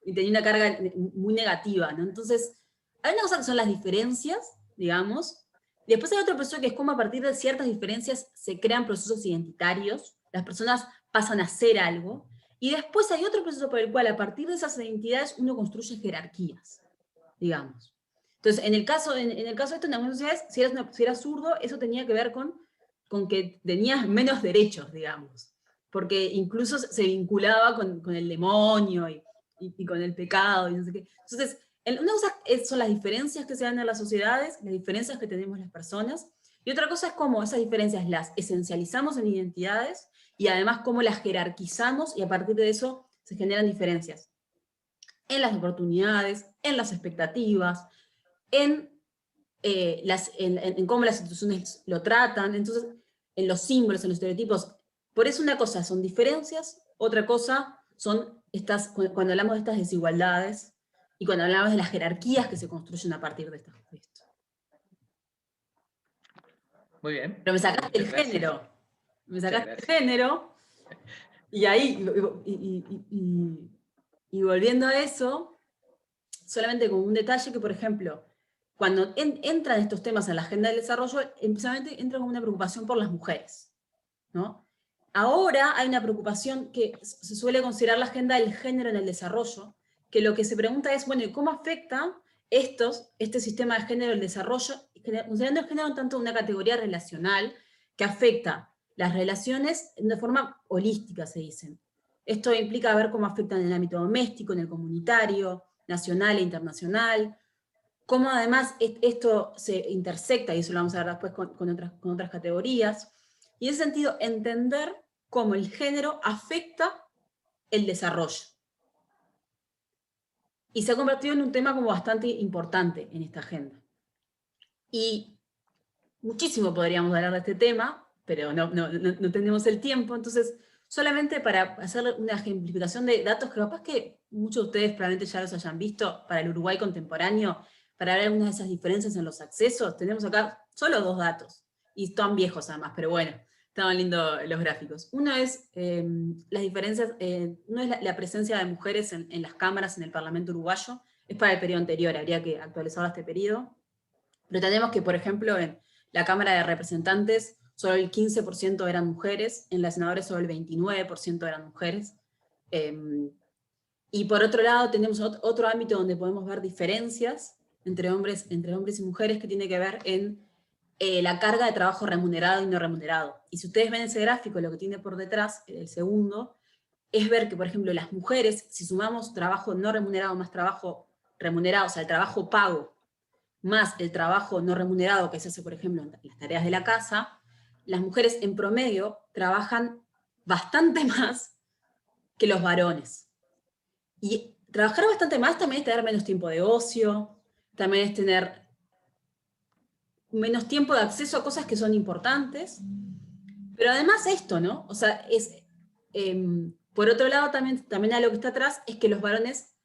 y tenía una carga muy negativa, ¿no? Entonces, hay una cosa que son las diferencias, digamos, y después hay otro proceso que es como a partir de ciertas diferencias se crean procesos identitarios, las personas pasan a ser algo, y después hay otro proceso por el cual a partir de esas identidades uno construye jerarquías, digamos. Entonces, en el caso de esto, en algunas sociedades, si eras zurdo, eso tenía que ver con que tenías menos derechos, digamos, porque incluso se vinculaba con el demonio y con el pecado, y no sé qué. Entonces, una cosa son las diferencias que se dan en las sociedades, las diferencias que tenemos las personas, y otra cosa es cómo esas diferencias las esencializamos en identidades, y además cómo las jerarquizamos, y a partir de eso se generan diferencias en las oportunidades, en las expectativas, en cómo las instituciones lo tratan, entonces, en los símbolos, en los estereotipos. Por eso una cosa son diferencias, otra cosa son cuando hablamos de estas desigualdades y cuando hablamos de las jerarquías que se construyen a partir de esto. Muy bien. Pero me sacaste el género. Me sacaste el género, y ahí, y volviendo a eso, solamente como un detalle que, por ejemplo, cuando entran estos temas en la agenda del desarrollo, precisamente entra como una preocupación por las mujeres, ¿no? Ahora hay una preocupación que se suele considerar la agenda del género en el desarrollo, que lo que se pregunta es, bueno, ¿cómo afecta este sistema de género el desarrollo? Considerando el género tanto una categoría relacional que afecta las relaciones de forma holística, se dicen. Esto implica ver cómo afectan en el ámbito doméstico, en el comunitario, nacional e internacional, cómo además esto se intersecta, y eso lo vamos a ver después con otras categorías, y en ese sentido entender cómo el género afecta el desarrollo. Y se ha convertido en un tema como bastante importante en esta agenda. Y muchísimo podríamos hablar de este tema, pero no tenemos el tiempo, entonces solamente para hacer una ejemplificación de datos que capaz que muchos de ustedes probablemente ya los hayan visto para el Uruguay contemporáneo, para ver algunas de esas diferencias en los accesos, tenemos acá solo 2 datos, y están viejos además, pero bueno, estaban lindos los gráficos. Uno es las diferencias, uno es la presencia de mujeres en las cámaras en el Parlamento uruguayo, es para el periodo anterior, habría que actualizar este periodo, pero tenemos que, por ejemplo, en la Cámara de Representantes solo el 15% eran mujeres, en las senadoras solo el 29% eran mujeres. Y por otro lado tenemos otro ámbito donde podemos ver diferencias entre hombres y mujeres, que tiene que ver en la carga de trabajo remunerado y no remunerado. Y si ustedes ven ese gráfico, lo que tiene por detrás, el segundo, es ver que, por ejemplo, las mujeres, si sumamos trabajo no remunerado más trabajo remunerado, o sea, el trabajo pago, más el trabajo no remunerado que se hace, por ejemplo, en las tareas de la casa, las mujeres en promedio trabajan bastante más que los varones. Y trabajar bastante más también es tener menos tiempo de ocio, también es tener menos tiempo de acceso a cosas que son importantes, pero además esto, ¿no? O sea, por otro lado, también a lo que está atrás es que los varones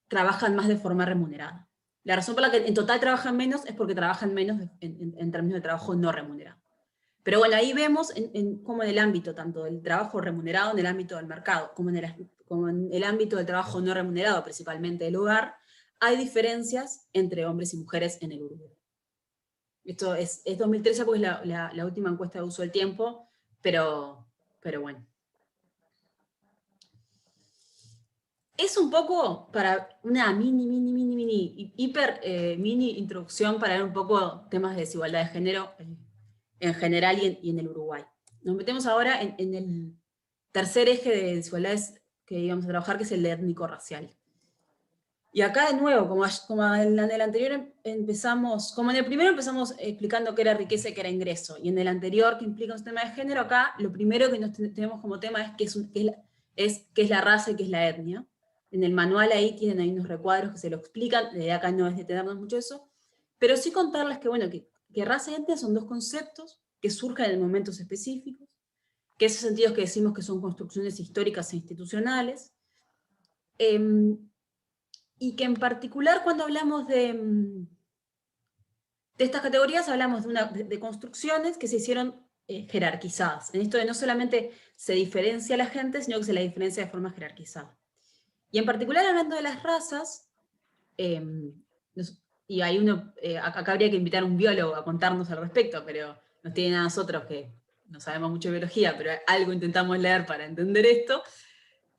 trabajan más de forma remunerada. La razón por la que en total trabajan menos es porque trabajan menos en términos de trabajo no remunerado. Pero bueno, ahí vemos cómo en el ámbito tanto del trabajo remunerado, en el ámbito del mercado, como en el ámbito del trabajo no remunerado, principalmente del hogar, hay diferencias entre hombres y mujeres en el Uruguay. Esto es 2013 porque es la última encuesta de uso del tiempo, pero bueno. Es un poco para una mini introducción para ver un poco temas de desigualdad de género en general y en el Uruguay. Nos metemos ahora en el tercer eje de desigualdades que íbamos a trabajar, que es el étnico-racial. Y acá de nuevo, como en el anterior empezamos, como en el primero empezamos explicando qué era riqueza y qué era ingreso, y en el anterior, que implica un sistema de género, acá lo primero que tenemos como tema es qué es la raza y qué es la etnia. En el manual ahí tienen ahí unos recuadros que se lo explican, de acá no es detenernos mucho eso, pero sí contarles que, bueno, que raza y etnia son dos conceptos que surgen en momentos específicos, que esos sentidos que decimos que son construcciones históricas e institucionales, y que en particular cuando hablamos de estas categorías hablamos de construcciones que se hicieron jerarquizadas. En esto de no solamente se diferencia la gente, sino que se la diferencia de forma jerarquizada. Y en particular hablando de las razas, y hay acá habría que invitar a un biólogo a contarnos al respecto, pero nos tienen a nosotros que no sabemos mucho de biología, pero algo intentamos leer para entender esto,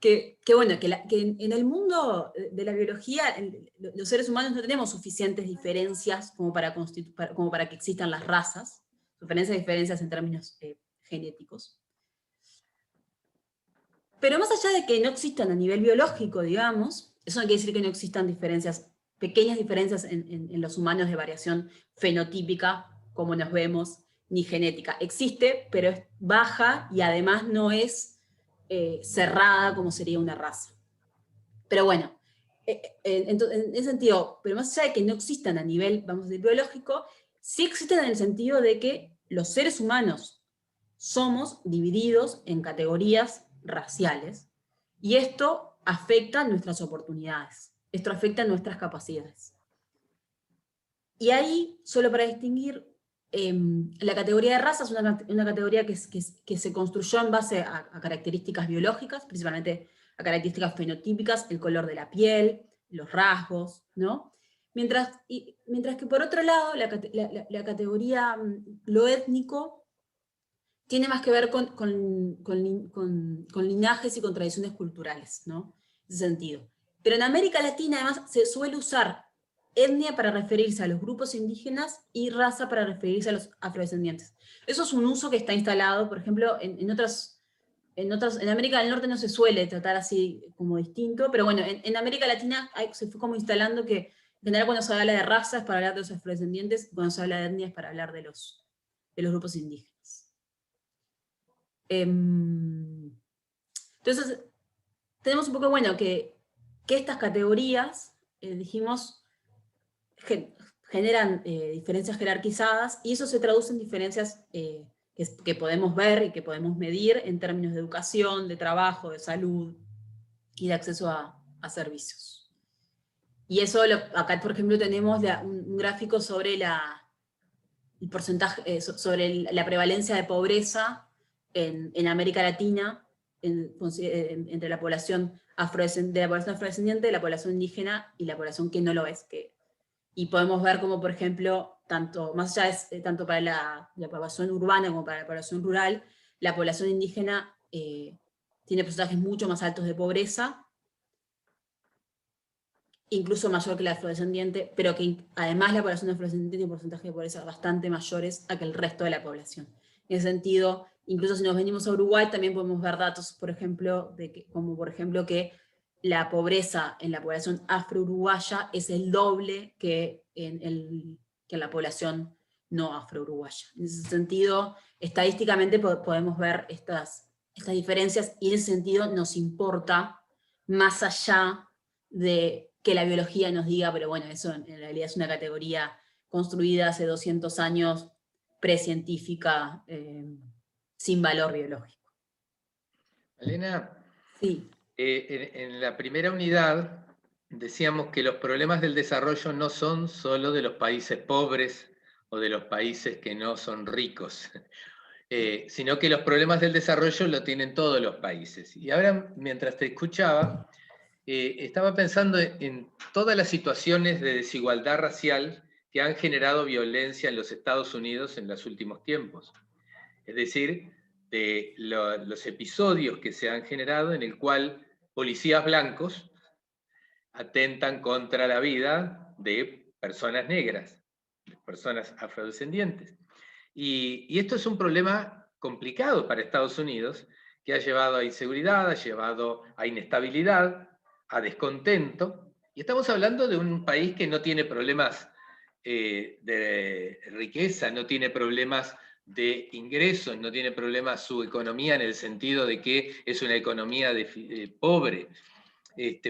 que en el mundo de la biología, los seres humanos no tenemos suficientes diferencias como para que existan las razas, diferencias en términos genéticos. Pero más allá de que no existan a nivel biológico, digamos, eso no quiere decir que no existan pequeñas diferencias en los humanos de variación fenotípica, como nos vemos, ni genética. Existe, pero es baja y además no es cerrada como sería una raza. Pero bueno, en ese sentido, pero más allá de que no existan a nivel, vamos a decir, biológico, sí existen en el sentido de que los seres humanos somos divididos en categorías raciales, y esto afecta nuestras oportunidades, esto afecta nuestras capacidades. Y ahí, solo para distinguir, la categoría de raza es una categoría que se construyó en base a características biológicas, principalmente a características fenotípicas, el color de la piel, los rasgos, ¿no? Mientras que por otro lado, la categoría, lo étnico, tiene más que ver con linajes y con tradiciones culturales, ¿no? En ese sentido. Pero en América Latina, además, se suele usar etnia para referirse a los grupos indígenas y raza para referirse a los afrodescendientes. Eso es un uso que está instalado, por ejemplo, en América del Norte no se suele tratar así como distinto, pero bueno, en América Latina se fue como instalando que en general cuando se habla de raza es para hablar de los afrodescendientes, cuando se habla de etnia es para hablar de los grupos indígenas. Entonces, tenemos un poco, bueno, que estas categorías, dijimos, generan diferencias jerarquizadas, y eso se traduce en diferencias que podemos ver y que podemos medir en términos de educación, de trabajo, de salud y de acceso a servicios. Y eso, acá por ejemplo tenemos un gráfico sobre el porcentaje, sobre la prevalencia de pobreza en América Latina, entre la población afrodescendiente, la población indígena y la población que no lo es. Y podemos ver como, por ejemplo, más allá tanto para la población urbana como para la población rural, la población indígena tiene porcentajes mucho más altos de pobreza, incluso mayor que la afrodescendiente, pero que además la población afrodescendiente tiene porcentajes de pobreza bastante mayores a que el resto de la población. En ese sentido, incluso si nos venimos a Uruguay, también podemos ver datos, por ejemplo, como por ejemplo que la pobreza en la población afro-uruguaya es el doble que en la población no afro-uruguaya. En ese sentido, estadísticamente podemos ver estas diferencias, y en ese sentido nos importa más allá de que la biología nos diga, pero bueno, eso en realidad es una categoría construida hace 200 años, precientífica, sin valor biológico. Elena, Sí. en la primera unidad decíamos que los problemas del desarrollo no son solo de los países pobres o de los países que no son ricos, sino que los problemas del desarrollo lo tienen todos los países. Y ahora, mientras te escuchaba, estaba pensando en todas las situaciones de desigualdad racial que han generado violencia en los Estados Unidos en los últimos tiempos. Es decir, de los episodios que se han generado en el cual policías blancos atentan contra la vida de personas negras, de personas afrodescendientes. Y esto es un problema complicado para Estados Unidos, que ha llevado a inseguridad, ha llevado a inestabilidad, a descontento, y estamos hablando de un país que no tiene problemas de riqueza, no tiene problemas de ingresos, no tiene problemas su economía en el sentido de que es una economía pobre.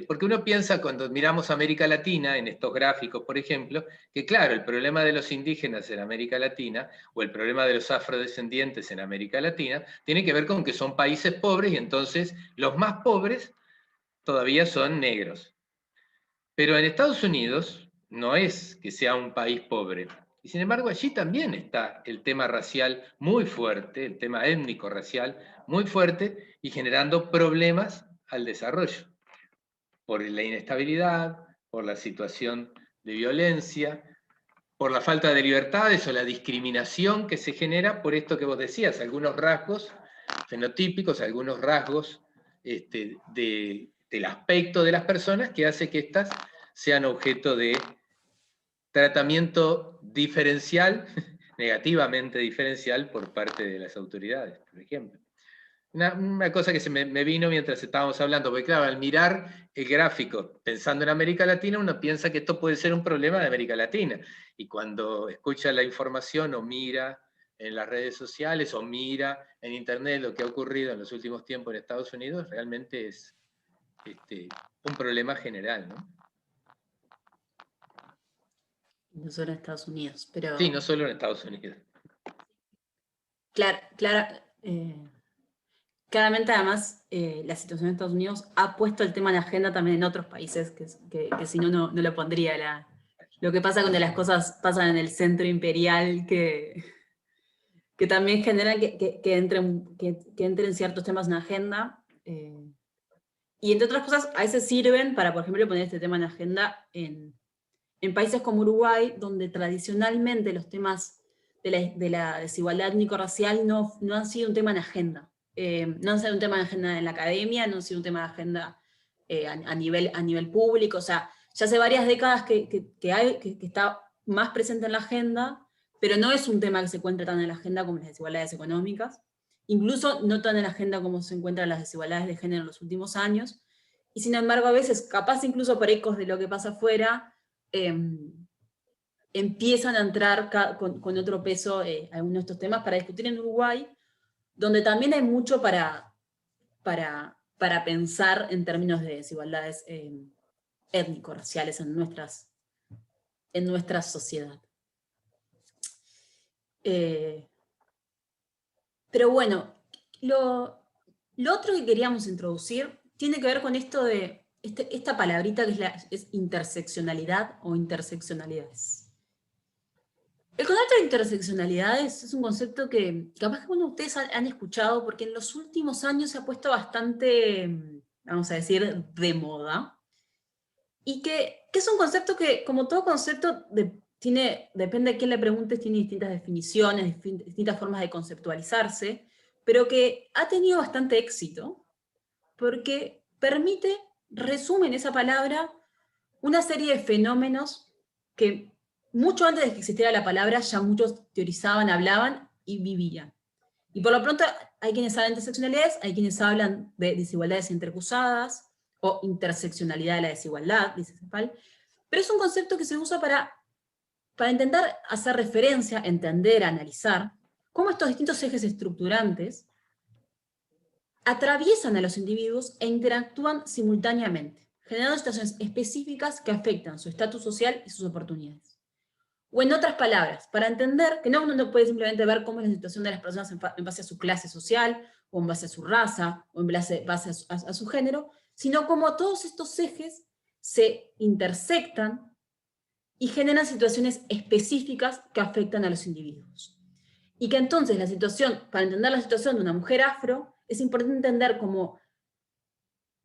Porque uno piensa cuando miramos América Latina, en estos gráficos, por ejemplo, que claro, el problema de los indígenas en América Latina, o el problema de los afrodescendientes en América Latina, tiene que ver con que son países pobres y entonces los más pobres todavía son negros. Pero en Estados Unidos no es que sea un país pobre. Y sin embargo allí también está el tema racial muy fuerte, el tema étnico-racial muy fuerte y generando problemas al desarrollo por la inestabilidad, por la situación de violencia, por la falta de libertades o la discriminación que se genera por esto que vos decías, algunos rasgos fenotípicos, algunos rasgos del aspecto de las personas que hace que éstas sean objeto de tratamiento diferencial, negativamente diferencial por parte de las autoridades, por ejemplo. Una cosa que se me vino mientras estábamos hablando, porque claro, al mirar el gráfico pensando en América Latina, uno piensa que esto puede ser un problema de América Latina. Y cuando escucha la información o mira en las redes sociales o mira en internet lo que ha ocurrido en los últimos tiempos en Estados Unidos, realmente es un problema general, ¿no? No solo en Estados Unidos, pero... Sí, no solo en Estados Unidos. Claramente, además, la situación en Estados Unidos ha puesto el tema en la agenda también en otros países, que si no, no lo pondría. Lo que pasa cuando las cosas pasan en el centro imperial, que también generan que entren ciertos temas en la agenda. Y entre otras cosas, a veces sirven para, por ejemplo, poner este tema en la agenda en países como Uruguay, donde tradicionalmente los temas de la desigualdad étnico-racial no han sido un tema en agenda. No han sido un tema de agenda en la academia, no han sido un tema de agenda a nivel público. O sea, ya hace varias décadas que está más presente en la agenda, pero no es un tema que se encuentra tan en la agenda como las desigualdades económicas. Incluso no tan en la agenda como se encuentran las desigualdades de género en los últimos años. Y sin embargo, a veces, capaz incluso por ecos de lo que pasa afuera, empiezan a entrar con otro peso algunos de estos temas para discutir en Uruguay, donde también hay mucho para pensar en términos de desigualdades étnico-raciales en nuestra sociedad. Pero bueno, lo otro que queríamos introducir tiene que ver con esto de esta palabrita que es interseccionalidad o interseccionalidades. El concepto de interseccionalidades es un concepto que capaz que uno de ustedes han escuchado, porque en los últimos años se ha puesto bastante, vamos a decir, de moda, y que es un concepto que, como todo concepto depende de quién le preguntes, tiene distintas definiciones, distintas formas de conceptualizarse, pero que ha tenido bastante éxito, porque permite, resume en esa palabra, una serie de fenómenos que mucho antes de que existiera la palabra ya muchos teorizaban, hablaban y vivían. Y por lo pronto hay quienes hablan de interseccionalidades, hay quienes hablan de desigualdades intercruzadas o interseccionalidad de la desigualdad, dice Cepal, pero es un concepto que se usa para intentar hacer referencia, entender, analizar cómo estos distintos ejes estructurantes atraviesan a los individuos e interactúan simultáneamente, generando situaciones específicas que afectan su estatus social y sus oportunidades. O en otras palabras, para entender que uno no puede simplemente ver cómo es la situación de las personas en base a su clase social, o en base a su raza, o en base a su género, sino cómo todos estos ejes se intersectan y generan situaciones específicas que afectan a los individuos. Y que entonces para entender la situación de una mujer afro, es importante entender cómo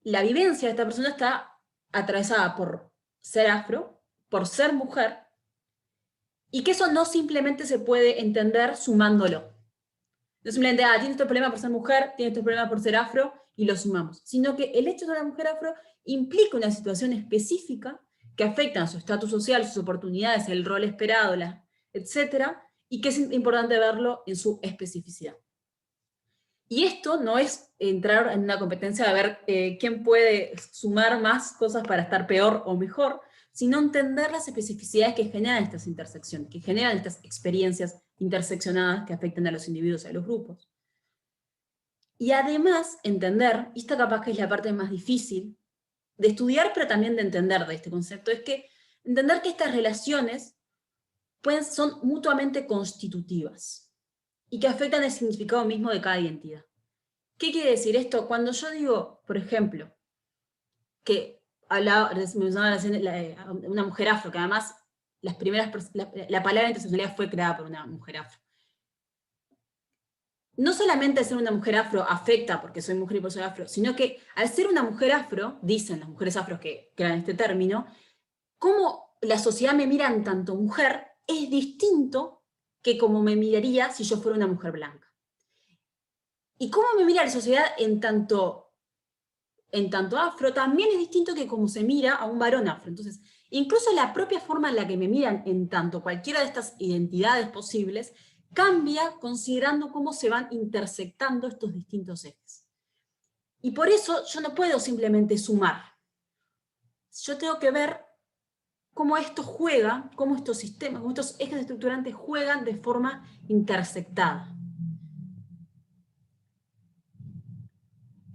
la vivencia de esta persona está atravesada por ser afro, por ser mujer, y que eso no simplemente se puede entender sumándolo. No simplemente, tiene este problema por ser mujer, tiene este problema por ser afro, y lo sumamos. Sino que el hecho de una mujer afro implica una situación específica que afecta a su estatus social, sus oportunidades, el rol esperado, etc., y que es importante verlo en su especificidad. Y esto no es entrar en una competencia de ver quién puede sumar más cosas para estar peor o mejor, sino entender las especificidades que generan estas intersecciones, que generan estas experiencias interseccionadas que afectan a los individuos y a los grupos. Y además entender, y esta capaz que es la parte más difícil de estudiar, pero también de entender de este concepto, es que entender que estas relaciones son mutuamente constitutivas y que afectan el significado mismo de cada identidad. ¿Qué quiere decir esto? Cuando yo digo, por ejemplo, que una mujer afro, que además la palabra interseccionalidad fue creada por una mujer afro. No solamente ser una mujer afro afecta porque soy mujer y por ser afro, sino que al ser una mujer afro, dicen las mujeres afros que crean este término, cómo la sociedad me mira en tanto mujer es distinto que como me miraría si yo fuera una mujer blanca. Y cómo me mira la sociedad en tanto afro también es distinto que como se mira a un varón afro. Entonces, incluso la propia forma en la que me miran en tanto cualquiera de estas identidades posibles cambia considerando cómo se van intersectando estos distintos ejes. Y por eso yo no puedo simplemente sumar. Yo tengo que ver cómo esto juega, cómo estos sistemas, cómo estos ejes estructurantes juegan de forma intersectada.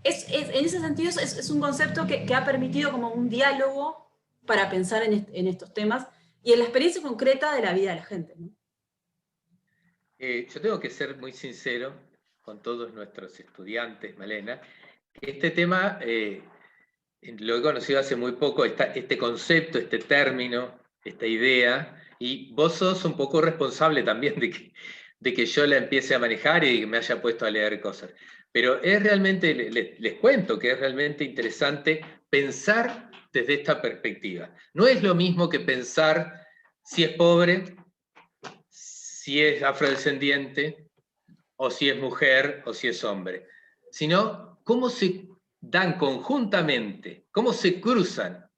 En ese sentido es un concepto que ha permitido como un diálogo para pensar en estos temas y en la experiencia concreta de la vida de la gente, ¿no? Yo tengo que ser muy sincero con todos nuestros estudiantes, Malena, que este tema lo he conocido hace muy poco, este concepto, este término, esta idea, y vos sos un poco responsable también de que yo la empiece a manejar y me haya puesto a leer cosas. Pero es realmente, les cuento que es realmente interesante pensar desde esta perspectiva. No es lo mismo que pensar si es pobre, si es afrodescendiente, o si es mujer, o si es hombre, sino cómo se dan conjuntamente, cómo se cruzan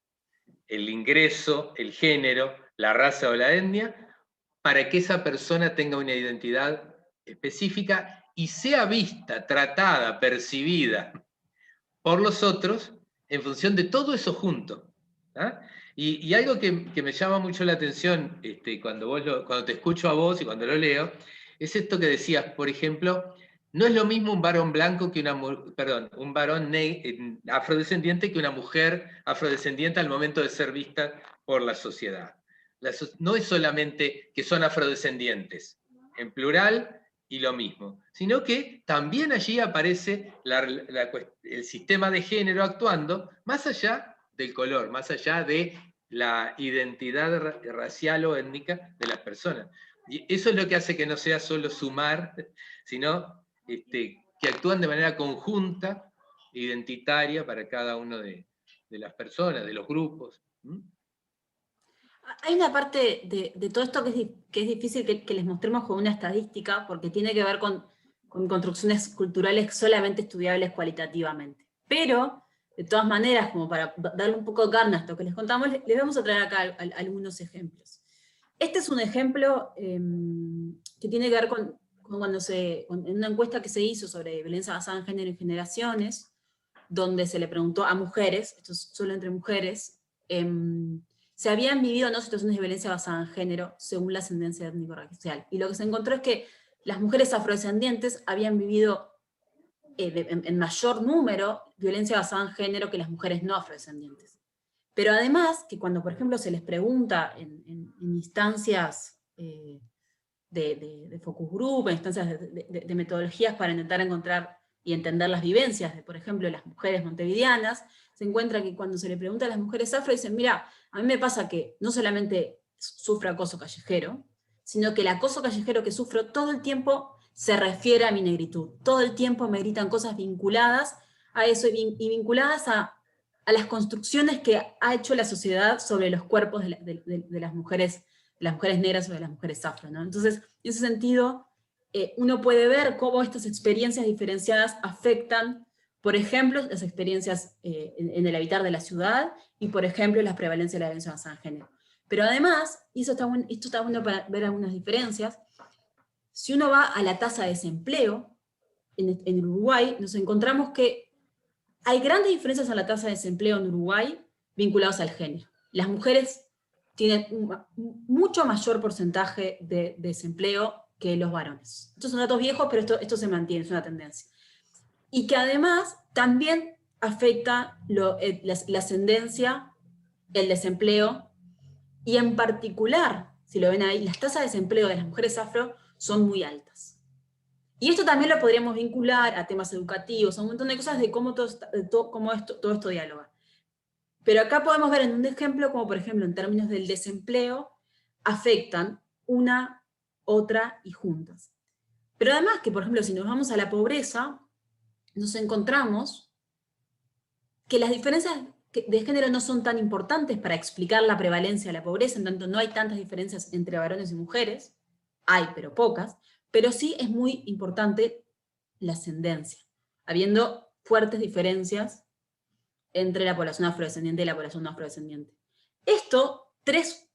el ingreso, el género, la raza o la etnia, para que esa persona tenga una identidad específica y sea vista, tratada, percibida por los otros en función de todo eso junto. ¿Ah? Y algo que me llama mucho la atención cuando te escucho a vos y cuando lo leo, es esto que decías, por ejemplo, no es lo mismo un varón blanco que un varón afrodescendiente que una mujer afrodescendiente al momento de ser vista por la sociedad. No es solamente que son afrodescendientes, en plural y lo mismo, sino que también allí aparece el sistema de género actuando más allá del color, más allá de la identidad racial o étnica de las personas. Y eso es lo que hace que no sea solo sumar, sino que actúan de manera conjunta, identitaria para cada uno de las personas, de los grupos. Hay una parte de todo esto que es difícil que les mostremos con una estadística, porque tiene que ver con construcciones culturales solamente estudiables cualitativamente. Pero, de todas maneras, como para darle un poco de carne a esto que les contamos, les vamos a traer acá algunos ejemplos. Este es un ejemplo que tiene que ver con en una encuesta que se hizo sobre violencia basada en género y generaciones, donde se le preguntó a mujeres, esto es solo entre mujeres, se habían vivido no situaciones de violencia basada en género según la ascendencia étnico-racial. Y lo que se encontró es que las mujeres afrodescendientes habían vivido en mayor número violencia basada en género que las mujeres no afrodescendientes. Pero además, que cuando, por ejemplo, se les pregunta en instancias de focus group, en instancias de metodologías para intentar encontrar y entender las vivencias de, por ejemplo, las mujeres montevideanas, se encuentra que cuando se le pregunta a las mujeres afro, dicen, mira, a mí me pasa que no solamente sufro acoso callejero, sino que el acoso callejero que sufro todo el tiempo se refiere a mi negritud. Todo el tiempo me gritan cosas vinculadas a eso y vinculadas a las construcciones que ha hecho la sociedad sobre los cuerpos de las mujeres negras o de las mujeres afro, ¿no? Entonces, en ese sentido, uno puede ver cómo estas experiencias diferenciadas afectan, por ejemplo, las experiencias en el habitar de la ciudad y, por ejemplo, las prevalencias de la violencia basada en género. Pero además, y esto está bueno para ver algunas diferencias, si uno va a la tasa de desempleo, en Uruguay, nos encontramos que hay grandes diferencias en la tasa de desempleo en Uruguay vinculados al género. Las mujeres tienen un mucho mayor porcentaje de desempleo que los varones. Estos son datos viejos, pero esto se mantiene, es una tendencia. Y que además también afecta la ascendencia, el desempleo, y en particular, si lo ven ahí, las tasas de desempleo de las mujeres afro son muy altas. Y esto también lo podríamos vincular a temas educativos, a un montón de cosas de cómo todo esto dialoga. Pero acá podemos ver en un ejemplo, como por ejemplo en términos del desempleo, afectan una, otra y juntas. Pero además que, por ejemplo, si nos vamos a la pobreza, nos encontramos que las diferencias de género no son tan importantes para explicar la prevalencia de la pobreza, en tanto no hay tantas diferencias entre varones y mujeres, hay pero pocas, pero sí es muy importante la ascendencia, habiendo fuertes diferencias entre la población afrodescendiente y la población no afrodescendiente. Esto, tres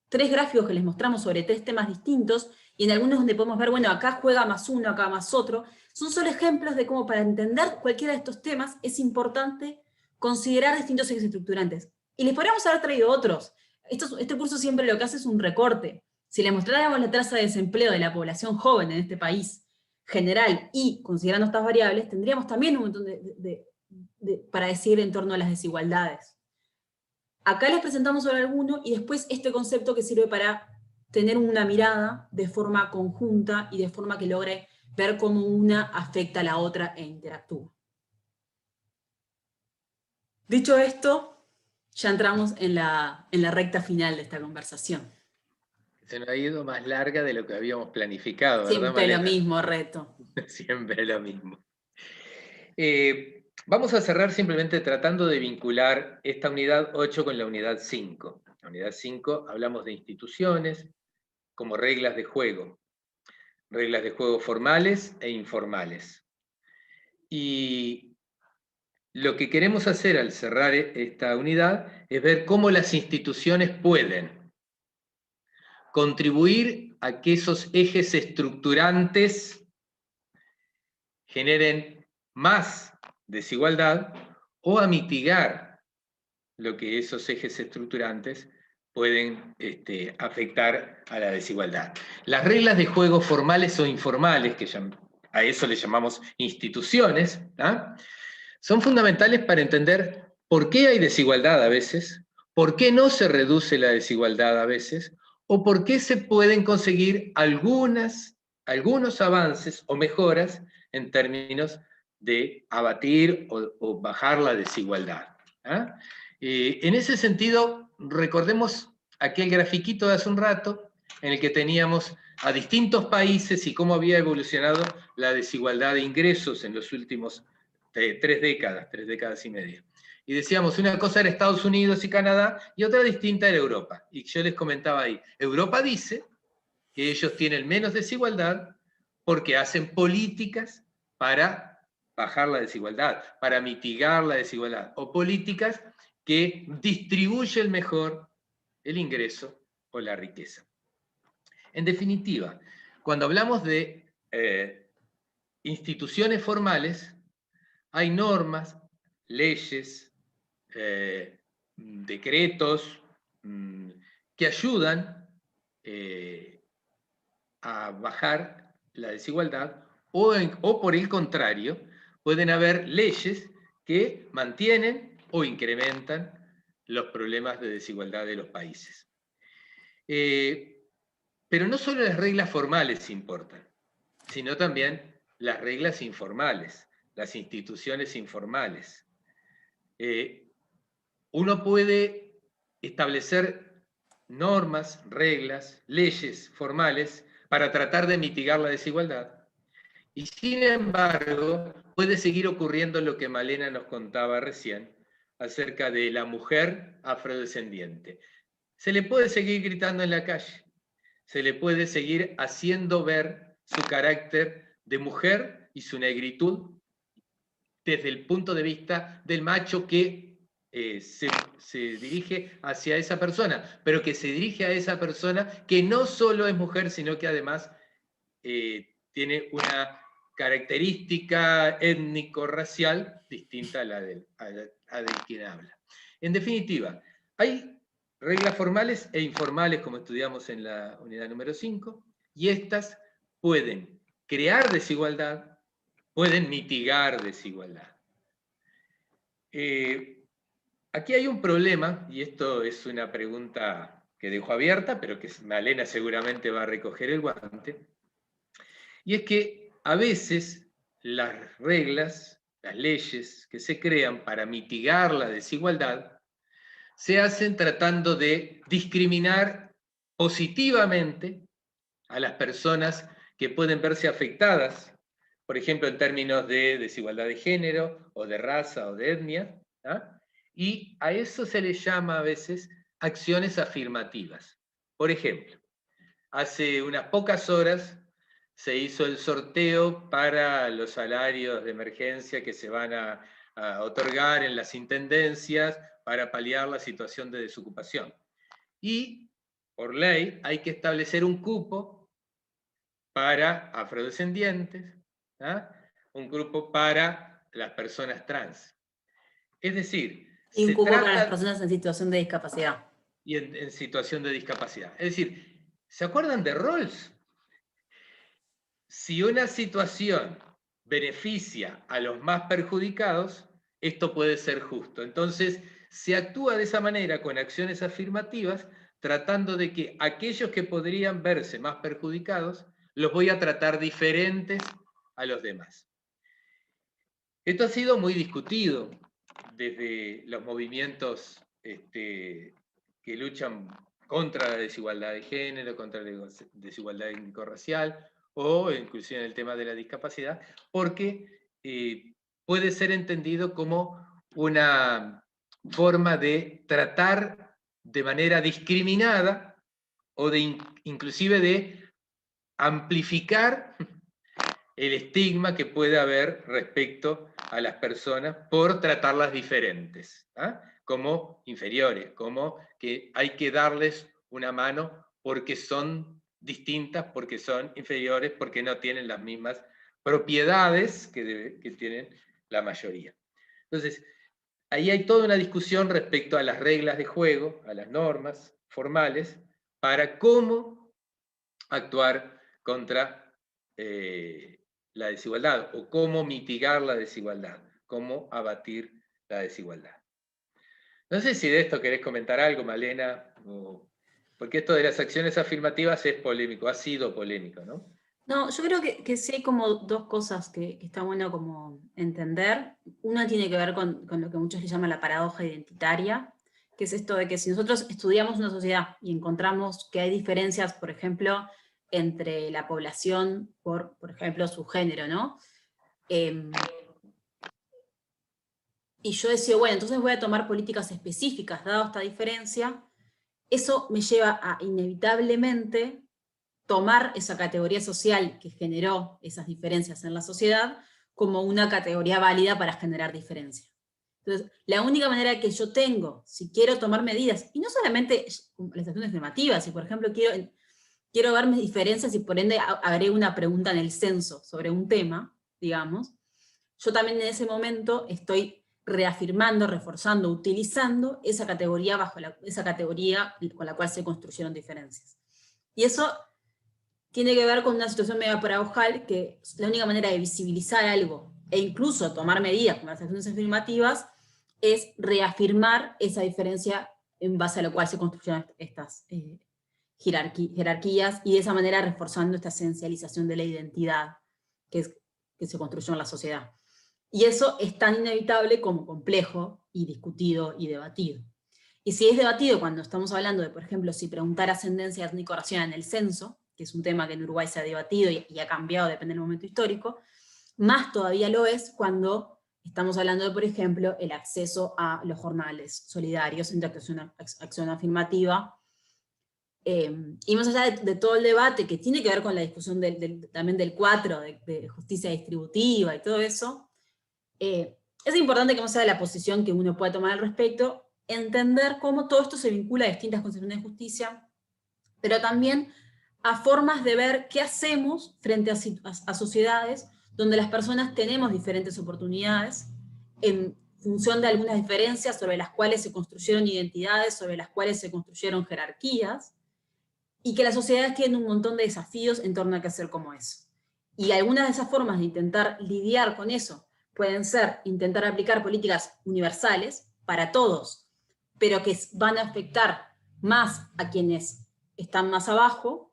gráficos que les mostramos sobre tres temas distintos, y en algunos donde podemos ver, bueno, acá juega más uno, acá más otro, son solo ejemplos de cómo para entender cualquiera de estos temas es importante considerar distintos ejes estructurantes. Y les podríamos haber traído otros. Este curso siempre lo que hace es un recorte. Si les mostráramos la tasa de desempleo de la población joven en este país general y considerando estas variables, tendríamos también un montón para decir en torno a las desigualdades. Acá les presentamos sobre alguno y después este concepto que sirve para tener una mirada de forma conjunta y de forma que logre ver cómo una afecta a la otra e interactúa. Dicho esto, ya entramos en la recta final de esta conversación. Se nos ha ido más larga de lo que habíamos planificado, ¿verdad, Siempre Malena? lo mismo, Reto. Siempre lo mismo. Vamos a cerrar simplemente tratando de vincular esta unidad 8 con la unidad 5. En la unidad 5 hablamos de instituciones como reglas de juego formales e informales. Y lo que queremos hacer al cerrar esta unidad es ver cómo las instituciones pueden contribuir a que esos ejes estructurantes generen más desigualdad o a mitigar lo que esos ejes estructurantes pueden afectar a la desigualdad. Las reglas de juego formales o informales, que a eso le llamamos instituciones, ¿ah? Son fundamentales para entender por qué hay desigualdad a veces, por qué no se reduce la desigualdad a veces, o por qué se pueden conseguir algunos avances o mejoras en términos de abatir o bajar la desigualdad. ¿Ah? En ese sentido, recordemos aquel grafiquito de hace un rato en el que teníamos a distintos países y cómo había evolucionado la desigualdad de ingresos en los últimos 3 décadas y media. Y decíamos, una cosa era Estados Unidos y Canadá, y otra distinta era Europa. Y yo les comentaba ahí, Europa dice que ellos tienen menos desigualdad porque hacen políticas para bajar la desigualdad, para mitigar la desigualdad, o políticas que distribuyen mejor el ingreso o la riqueza. En definitiva, cuando hablamos de instituciones formales, hay normas, leyes, decretos que ayudan a bajar la desigualdad o por el contrario, pueden haber leyes que mantienen o incrementan los problemas de desigualdad de los países. Pero no solo las reglas formales importan, sino también las reglas informales, las instituciones informales. Uno puede establecer normas, reglas, leyes formales para tratar de mitigar la desigualdad. Y sin embargo, puede seguir ocurriendo lo que Malena nos contaba recién acerca de la mujer afrodescendiente. Se le puede seguir gritando en la calle, se le puede seguir haciendo ver su carácter de mujer y su negritud desde el punto de vista del macho que se dirige hacia esa persona, pero que se dirige a esa persona que no solo es mujer, sino que además tiene una característica étnico-racial distinta a la de quien habla. En definitiva, hay reglas formales e informales, como estudiamos en la unidad número 5, y estas pueden crear desigualdad, pueden mitigar desigualdad. Aquí hay un problema, y esto es una pregunta que dejo abierta, pero que Malena seguramente va a recoger el guante, y es que a veces las reglas, las leyes que se crean para mitigar la desigualdad, se hacen tratando de discriminar positivamente a las personas que pueden verse afectadas, por ejemplo, en términos de desigualdad de género, o de raza, o de etnia, ¿ah? Y a eso se le llama a veces acciones afirmativas. Por ejemplo, hace unas pocas horas se hizo el sorteo para los salarios de emergencia que se van a otorgar en las intendencias para paliar la situación de desocupación. Y, por ley, hay que establecer un cupo para afrodescendientes, ¿ah? Un grupo para las personas trans. Es decir, Y un se cupo para las trata... personas en situación de discapacidad. Y en situación de discapacidad. Es decir, ¿se acuerdan de Rawls? Si una situación beneficia a los más perjudicados, esto puede ser justo. Entonces, se actúa de esa manera con acciones afirmativas, tratando de que aquellos que podrían verse más perjudicados, los voy a tratar diferentes a los demás. Esto ha sido muy discutido desde los movimientos que luchan contra la desigualdad de género, contra la desigualdad étnico-racial, o inclusive en el tema de la discapacidad, porque puede ser entendido como una forma de tratar de manera discriminada o de inclusive de amplificar el estigma que puede haber respecto a las personas por tratarlas diferentes, ¿ah? Como inferiores, como que hay que darles una mano porque son distintas, porque son inferiores, porque no tienen las mismas propiedades que tienen la mayoría. Entonces, ahí hay toda una discusión respecto a las reglas de juego, a las normas formales, para cómo actuar contra la desigualdad, o cómo mitigar la desigualdad, cómo abatir la desigualdad. No sé si de esto querés comentar algo, Malena, porque esto de las acciones afirmativas es polémico, ha sido polémico, ¿no? No, yo creo que sí hay como dos cosas que está bueno como entender. Una tiene que ver con lo que muchos le llaman la paradoja identitaria, que es esto de que si nosotros estudiamos una sociedad y encontramos que hay diferencias, por ejemplo, entre la población por ejemplo, su género, ¿no? y yo decía, bueno, entonces voy a tomar políticas específicas, dado esta diferencia, eso me lleva a inevitablemente tomar esa categoría social que generó esas diferencias en la sociedad como una categoría válida para generar diferencia. Entonces, la única manera que yo tengo, si quiero tomar medidas, y no solamente las acciones normativas, si por ejemplo quiero ver mis diferencias y por ende haré una pregunta en el censo sobre un tema, digamos, yo también en ese momento estoy reafirmando, reforzando, utilizando esa categoría esa categoría con la cual se construyeron diferencias. Y eso tiene que ver con una situación medio paradojal, que la única manera de visibilizar algo e incluso tomar medidas como las acciones afirmativas es reafirmar esa diferencia en base a lo cual se construyeron estas jerarquías, y de esa manera reforzando esta esencialización de la identidad que se construyó en la sociedad. Y eso es tan inevitable como complejo y discutido y debatido. Y si es debatido cuando estamos hablando de, por ejemplo, si preguntar ascendencia étnico-racial en el censo, que es un tema que en Uruguay se ha debatido y ha cambiado, depende del momento histórico, más todavía lo es cuando estamos hablando de, por ejemplo, el acceso a los jornales solidarios entre acción afirmativa. Y más allá de todo el debate que tiene que ver con la discusión también del 4, de justicia distributiva y todo eso, es importante que no sea la posición que uno pueda tomar al respecto, entender cómo todo esto se vincula a distintas concepciones de justicia, pero también a formas de ver qué hacemos frente a sociedades donde las personas tenemos diferentes oportunidades en función de algunas diferencias sobre las cuales se construyeron identidades, sobre las cuales se construyeron jerarquías, y que las sociedades tienen un montón de desafíos en torno a qué hacer como eso. Y algunas de esas formas de intentar lidiar con eso pueden ser intentar aplicar políticas universales para todos, pero que van a afectar más a quienes están más abajo,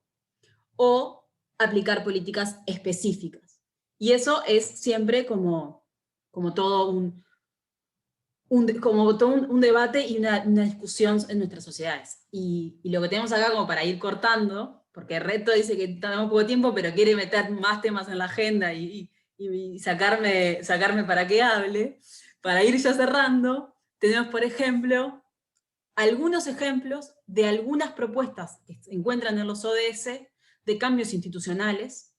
o aplicar políticas específicas. Y eso es siempre como todo un debate y una discusión en nuestras sociedades. Y lo que tenemos acá como para ir cortando, porque Reto dice que tenemos poco tiempo, pero quiere meter más temas en la agenda y sacarme para que hable, para ir ya cerrando, tenemos, por ejemplo, algunos ejemplos de algunas propuestas que se encuentran en los ODS de cambios institucionales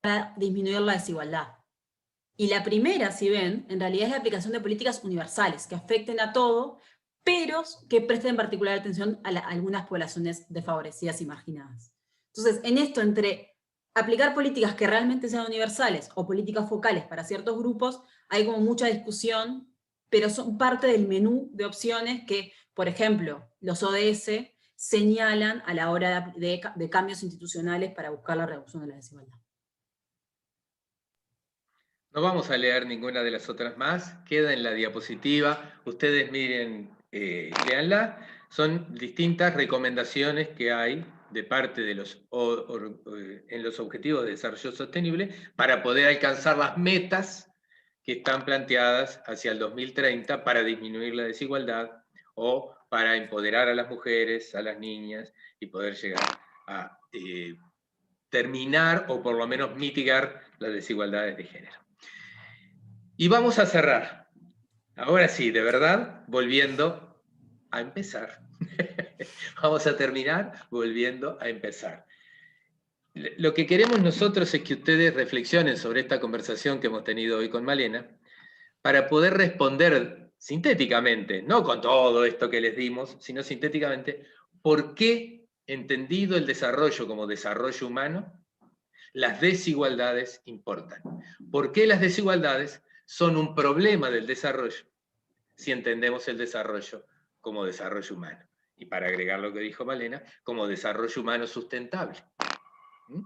para disminuir la desigualdad. Y la primera, si ven, en realidad es la aplicación de políticas universales que afecten a todo, pero que presten particular atención a algunas poblaciones desfavorecidas y marginadas. Entonces, en esto, entre aplicar políticas que realmente sean universales o políticas focales para ciertos grupos, hay como mucha discusión, pero son parte del menú de opciones que, por ejemplo, los ODS señalan a la hora de cambios institucionales para buscar la reducción de la desigualdad. No vamos a leer ninguna de las otras más, queda en la diapositiva, ustedes miren, léanla, son distintas recomendaciones que hay de parte de en los Objetivos de Desarrollo Sostenible para poder alcanzar las metas que están planteadas hacia el 2030 para disminuir la desigualdad o para empoderar a las mujeres, a las niñas y poder llegar a terminar o por lo menos mitigar las desigualdades de género. Y vamos a cerrar. Ahora sí, de verdad, volviendo a empezar. Vamos a terminar volviendo a empezar. Lo que queremos nosotros es que ustedes reflexionen sobre esta conversación que hemos tenido hoy con Malena, para poder responder sintéticamente, no con todo esto que les dimos, sino sintéticamente, por qué, entendido el desarrollo como desarrollo humano, las desigualdades importan. ¿Por qué las desigualdades son un problema del desarrollo si entendemos el desarrollo como desarrollo humano? Y para agregar lo que dijo Malena, como desarrollo humano sustentable. ¿Mm?